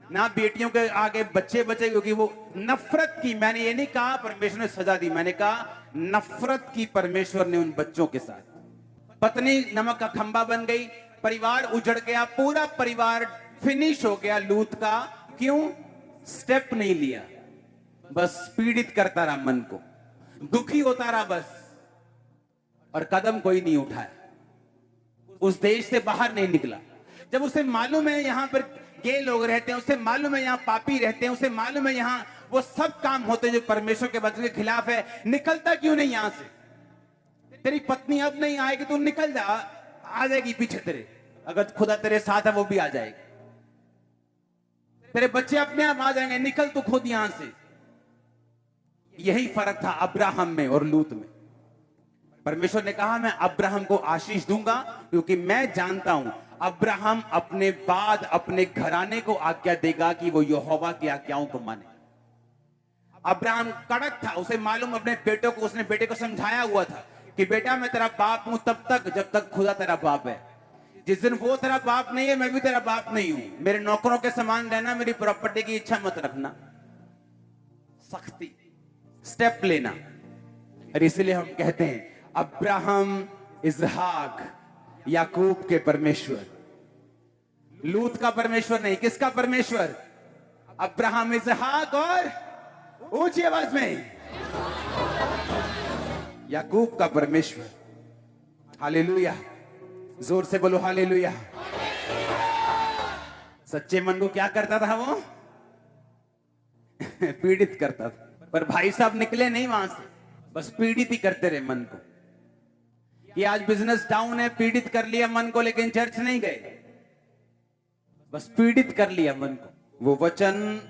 ना बेटियों के आगे बच्चे बचे, क्योंकि वो नफरत की, मैंने ये नहीं कहा परमेश्वर ने सजा दी, मैंने कहा नफरत की परमेश्वर ने उन बच्चों के साथ। पत्नी नमक का खंबा बन गई, परिवार उजड़ गया, पूरा परिवार फिनिश हो गया लूत का। क्यों? स्टेप नहीं लिया, बस पीड़ित करता रहा मन को, दुखी होता रहा बस, और कदम कोई नहीं उठाया, उस देश से बाहर नहीं निकला। जब उसे मालूम है यहां पर गे लोग रहते हैं, उसे मालूम है यहां पापी रहते हैं, उसे मालूम है यहां वो सब काम होते हैं जो परमेश्वर के वचन के खिलाफ है, निकलता क्यों नहीं यहां से? तेरी पत्नी अब नहीं आएगी, तू निकल जा, आ जाएगी पीछे तेरे, अगर खुदा तेरे साथ है वो भी आ जाएगी। तेरे बच्चे अपने आप आ जाएंगे, निकल तू खुद यहां से। यही फर्क था अब्राहम में और लूत में। परमेश्वर ने कहा मैं अब्राहम को आशीष दूंगा क्योंकि मैं जानता हूं अब्राहम अपने बाद अपने घराने को आज्ञा देगा कि वो यहोवा की आज्ञाओं को माने। अब्राहम कड़क था, उसे मालूम अपने बेटों को, उसने बेटे को समझाया हुआ था कि बेटा मैं तेरा बाप हूं तब तक जब तक खुदा तेरा बाप है। जिस दिन वो तेरा बाप नहीं है मैं भी तेरा बाप नहीं हूं। मेरे नौकरों के समान रहना, मेरी प्रॉपर्टी की इच्छा मत रखना। सख्ती, स्टेप लेना। और इसलिए हम कहते हैं अब्राहम, इसहाक, याकूब के परमेश्वर, लूत का परमेश्वर नहीं, किसका परमेश्वर? अब्राहम, इसहाक और ऊंची आवाज में याकूब का परमेश्वर। हालेलुया, जोर से बोलो हालेलुया। सच्चे मन को क्या करता था वो? पीड़ित करता था। पर भाई साहब निकले नहीं वहां से, बस पीड़ित ही करते रहे मन को। कि आज बिजनेस डाउन है, पीड़ित कर लिया मन को, लेकिन चर्च नहीं गए, बस पीड़ित कर लिया मन को। वो वचन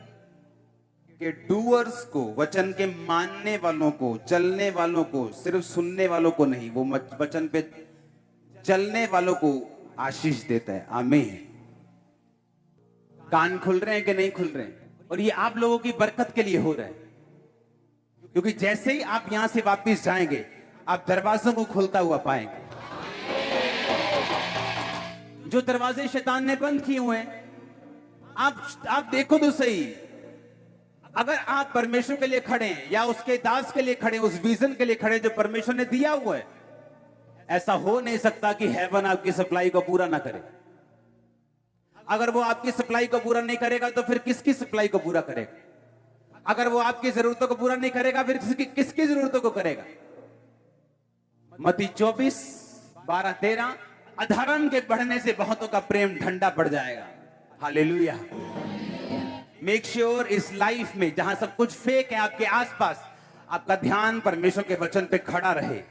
के डूअर्स को, वचन के मानने वालों को, चलने वालों को, सिर्फ सुनने वालों को नहीं, वो वचन पे चलने वालों को आशीष देता है। आमीन। कान खुल रहे हैं कि नहीं खुल रहे हैं? और ये आप लोगों की बरकत के लिए हो रहा है, क्योंकि जैसे ही आप यहां से वापस जाएंगे आप दरवाजों को खुलता हुआ पाएंगे। जो दरवाजे शैतान ने बंद किए हुए हैं, आप देखो तो सही। अगर आप परमेश्वर के लिए खड़े हैं या उसके दास के लिए खड़े, उस विजन के लिए खड़े जो परमेश्वर ने दिया हुआ है, ऐसा हो नहीं सकता कि हेवन आपकी सप्लाई को पूरा ना करे। अगर वो आपकी सप्लाई को पूरा नहीं करेगा तो फिर किसकी सप्लाई को पूरा करेगा? अगर वो आपकी जरूरतों को पूरा नहीं करेगा फिर किसकी जरूरतों को करेगा? मत्ती 24:12-13, अधर्म के बढ़ने से बहुतों का प्रेम ठंडा पड़ जाएगा। हालेलुया। मेक श्योर इस लाइफ में जहां सब कुछ फेक है आपके आसपास, आपका ध्यान परमेश्वर के वचन पे खड़ा रहे।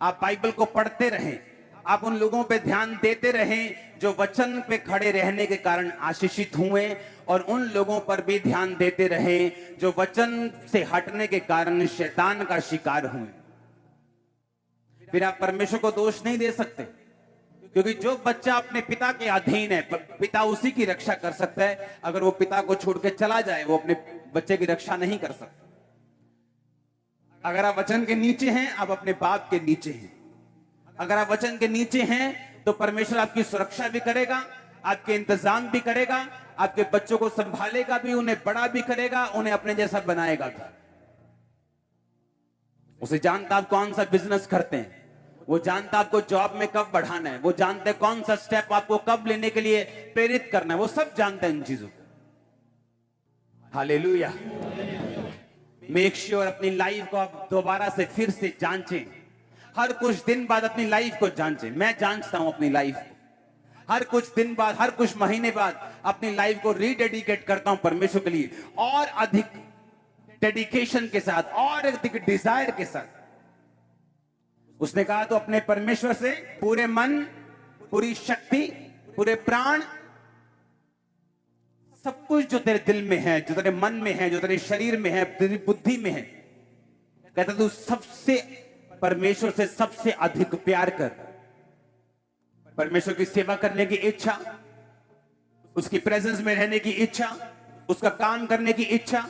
आप बाइबल को पढ़ते रहें, आप उन लोगों पे ध्यान देते रहें जो वचन पे खड़े रहने के कारण आशीषित हुए, और उन लोगों पर भी ध्यान देते रहें जो वचन से हटने के कारण शैतान का शिकार हुए। फिर आप परमेश्वर को दोष नहीं दे सकते, क्योंकि जो बच्चा अपने पिता के अधीन है, पिता उसी की रक्षा कर सकता है। अगर वो पिता को छोड़ के चला जाए, वो अपने बच्चे की रक्षा नहीं कर सकता। अगर आप वचन के नीचे हैं, आप अपने बाप के नीचे हैं। अगर आप वचन के नीचे हैं तो परमेश्वर आपकी सुरक्षा भी करेगा, आपके इंतजाम भी करेगा, आपके बच्चों को संभालेगा भी, उन्हें बड़ा भी करेगा, उन्हें अपने जैसा बनाएगा भी। उसे जानता आप कौन सा बिजनेस करते हैं, वो जानता आपको जॉब में कब बढ़ाना है, वो जानते हैं कौन सा स्टेप आपको कब लेने के लिए प्रेरित करना है, वो सब जानते हैं इन चीजों को। हालेलुया। मेक श्योर अपनी लाइफ को आप दोबारा से फिर से जांचें। हर कुछ दिन बाद अपनी लाइफ को जांचें। मैं जांचता हूं अपनी लाइफ को, हर कुछ दिन बाद, हर कुछ महीने बाद अपनी लाइफ को रीडेडिकेट करता हूं परमेश्वर के लिए, और अधिक डेडिकेशन के साथ, और अधिक डिजायर के साथ। उसने कहा तो अपने परमेश्वर से पूरे मन, पूरी शक्ति, पूरे प्राण, सब कुछ जो तेरे दिल में है, जो तेरे मन में है, जो तेरे शरीर में है, तेरी बुद्धि में है, कहता तू सबसे परमेश्वर से सबसे अधिक प्यार कर। परमेश्वर की सेवा करने की इच्छा, उसकी प्रेजेंस में रहने की इच्छा, उसका काम करने की इच्छा,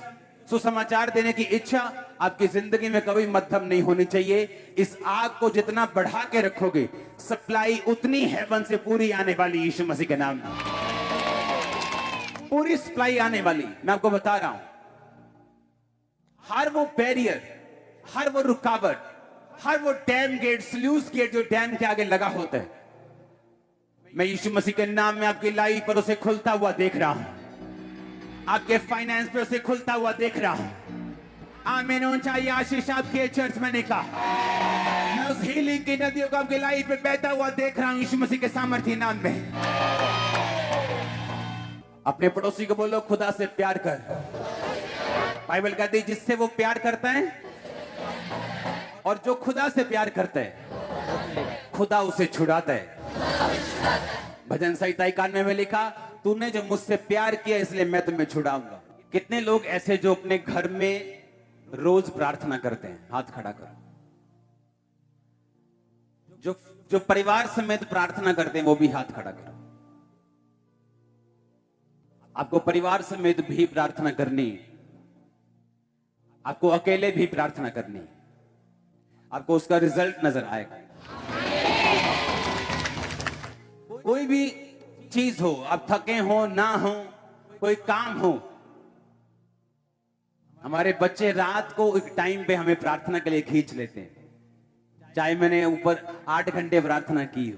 सुसमाचार देने की इच्छा आपकी जिंदगी में कभी मध्यम नहीं होनी चाहिए। इस आग को जितना बढ़ा के रखोगे, सप्लाई उतनी हेवन से पूरी आने वाली, यीशु मसीह के नाम में पूरी सप्लाई आने वाली। मैं आपको बता रहा हूं, हर वो बैरियर, हर वो रुकावट, हर वो डैम गेट, स्लूस गेट जो डैम के आगे लगा होता है, मैं यीशु मसीह के नाम में आपकी लाइफ पर उसे खुलता हुआ देख रहा हूं, आपके फाइनेंस पर उसे खुलता हुआ देख रहा हूं। आमीन। ऊंचाई आशीष आपके चर्च में निकाल, मैं उस हीलिंग की नदियों को आपकी लाइफ पे बहता हुआ देख रहा हूं यीशु मसीह के सामर्थ्य नाम में। अपने पड़ोसी को बोलो खुदा से प्यार कर। बाइबल कहती है जिससे वो प्यार करता है और जो खुदा से प्यार करता है खुदा उसे छुड़ाता है। भजन संहिता 91 में लिखा, तूने जो मुझसे प्यार किया इसलिए मैं तुम्हें छुड़ाऊंगा। कितने लोग ऐसे जो अपने घर में रोज प्रार्थना करते हैं? हाथ खड़ा करो। जो परिवार समेत प्रार्थना करते हैं वो भी हाथ खड़ा करो। आपको परिवार समेत भी प्रार्थना करनी है, आपको अकेले भी प्रार्थना करनी है, आपको उसका रिजल्ट नजर आएगा। कोई भी चीज हो, आप थके हो ना हो, कोई काम हो, हमारे बच्चे रात को एक टाइम पे हमें प्रार्थना के लिए खींच लेते हैं, चाहे मैंने ऊपर 8 घंटे प्रार्थना की हो।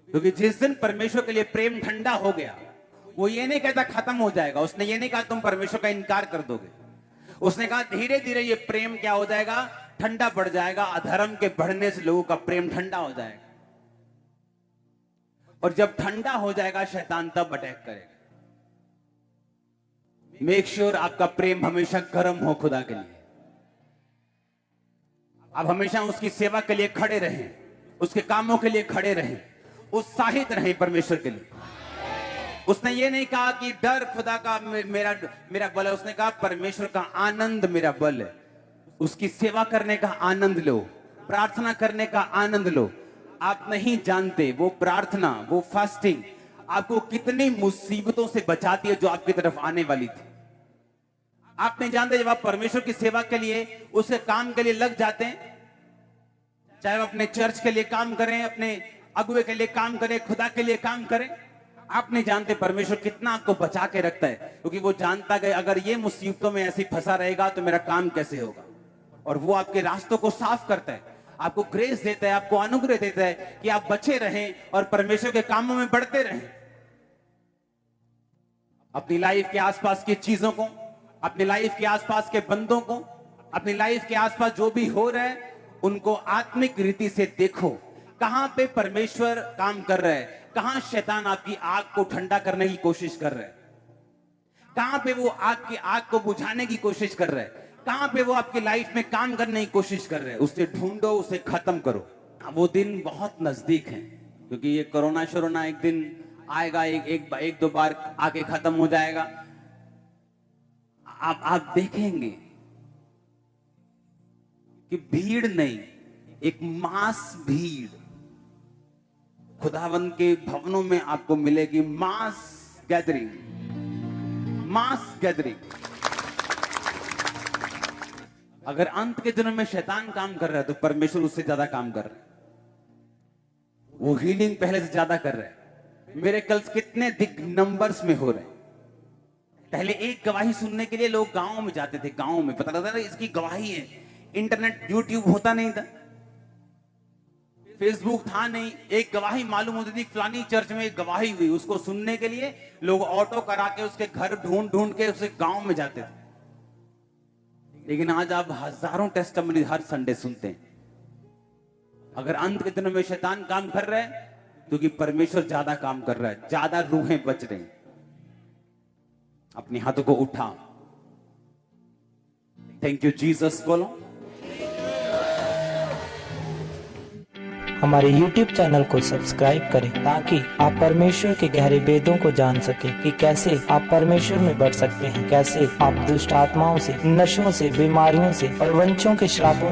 क्योंकि जिस दिन परमेश्वर के लिए प्रेम ठंडा हो गया, वो ये नहीं कहता खत्म हो जाएगा, उसने ये नहीं कहा तुम परमेश्वर का इनकार कर दोगे, उसने कहा धीरे धीरे ये प्रेम क्या हो जाएगा, ठंडा पड़ जाएगा। अधर्म के बढ़ने से लोगों का प्रेम ठंडा हो जाएगा, और जब ठंडा हो जाएगा शैतान तब अटैक करेगा। मेक श्योर आपका प्रेम हमेशा गर्म हो खुदा के लिए। आप हमेशा उसकी सेवा के लिए खड़े रहें, उसके कामों के लिए खड़े रहें, उत्साहित रहें परमेश्वर के लिए। उसने ये नहीं कहा कि डर खुदा का मेरा बल है, उसने कहा परमेश्वर का आनंद मेरा बल है। उसकी सेवा करने का आनंद लो, प्रार्थना करने का आनंद लो। आप नहीं जानते वो प्रार्थना, वो फास्टिंग आपको कितनी मुसीबतों से बचाती है जो आपकी तरफ आने वाली थी। आप नहीं जानते जब आप परमेश्वर की सेवा के लिए, उसके काम के लिए लग जाते हैं, चाहे वो अपने चर्च के लिए काम करें, अपने अगुवे के लिए काम करें, खुदा के लिए काम करें, आप नहीं जानते परमेश्वर कितना आपको बचा के रखता है। क्योंकि वो जानता है अगर ये मुसीबतों में ऐसे फंसा रहेगा तो मेरा काम कैसे होगा, और वो आपके रास्तों को साफ करता है, आपको ग्रेस देता है, आपको अनुग्रह देता है कि आप बचे रहें और परमेश्वर के कामों में बढ़ते रहें। अपनी लाइफ के आसपास की चीजों को, अपनी लाइफ के आसपास के बंदों को, अपनी लाइफ के आसपास जो भी हो रहा है उनको आत्मिक रीति से देखो। कहां पे परमेश्वर काम कर रहा है, कहां शैतान आपकी आग को ठंडा करने की कोशिश कर रहा है, कहां पे वो आपकी आग को बुझाने की कोशिश कर रहा है, कहां पे वो आपकी लाइफ में काम करने की कोशिश कर रहे हैं, उसे ढूंढो, उसे खत्म करो। वो दिन बहुत नजदीक है, क्योंकि ये कोरोना शोरोना एक दिन आएगा, एक दो बार आके खत्म हो जाएगा। आप देखेंगे कि भीड़ नहीं, एक मास भीड़ खुदावन के भवनों में आपको मिलेगी। मास गैदरिंग, मास गैदरिंग। अगर अंत के दिनों में शैतान काम कर रहा है तो परमेश्वर उससे ज्यादा काम कर रहा है। वो हीलिंग पहले से ज्यादा कर रहा है। मिरेकल्स कितने दिग नंबर्स में हो रहे हैं। पहले एक गवाही सुनने के लिए लोग गांव में जाते थे, गांव में पता लगता था इसकी गवाही है। इंटरनेट, यूट्यूब होता नहीं था, फेसबुक था नहीं, एक गवाही मालूम होती थी फलानी चर्च में एक गवाही हुई, उसको सुनने के लिए लोग ऑटो करा के उसके घर ढूंढ ढूंढ के उसे गांव में जाते थे। लेकिन आज आप हजारों टेस्टिमनी हर संडे सुनते हैं। अगर अंत के दिनों में शैतान काम कर रहा है क्योंकि परमेश्वर ज्यादा काम कर रहा है, ज्यादा रूहें बच रही। अपने हाथों को उठा, थैंक यू जीसस बोलो। हमारे YouTube चैनल को सब्सक्राइब करें ताकि आप परमेश्वर के गहरे वेदों को जान सकें कि कैसे आप परमेश्वर में बढ़ सकते हैं, कैसे आप दुष्ट आत्माओं से, नशों से, बीमारियों से और वंशों के श्रापों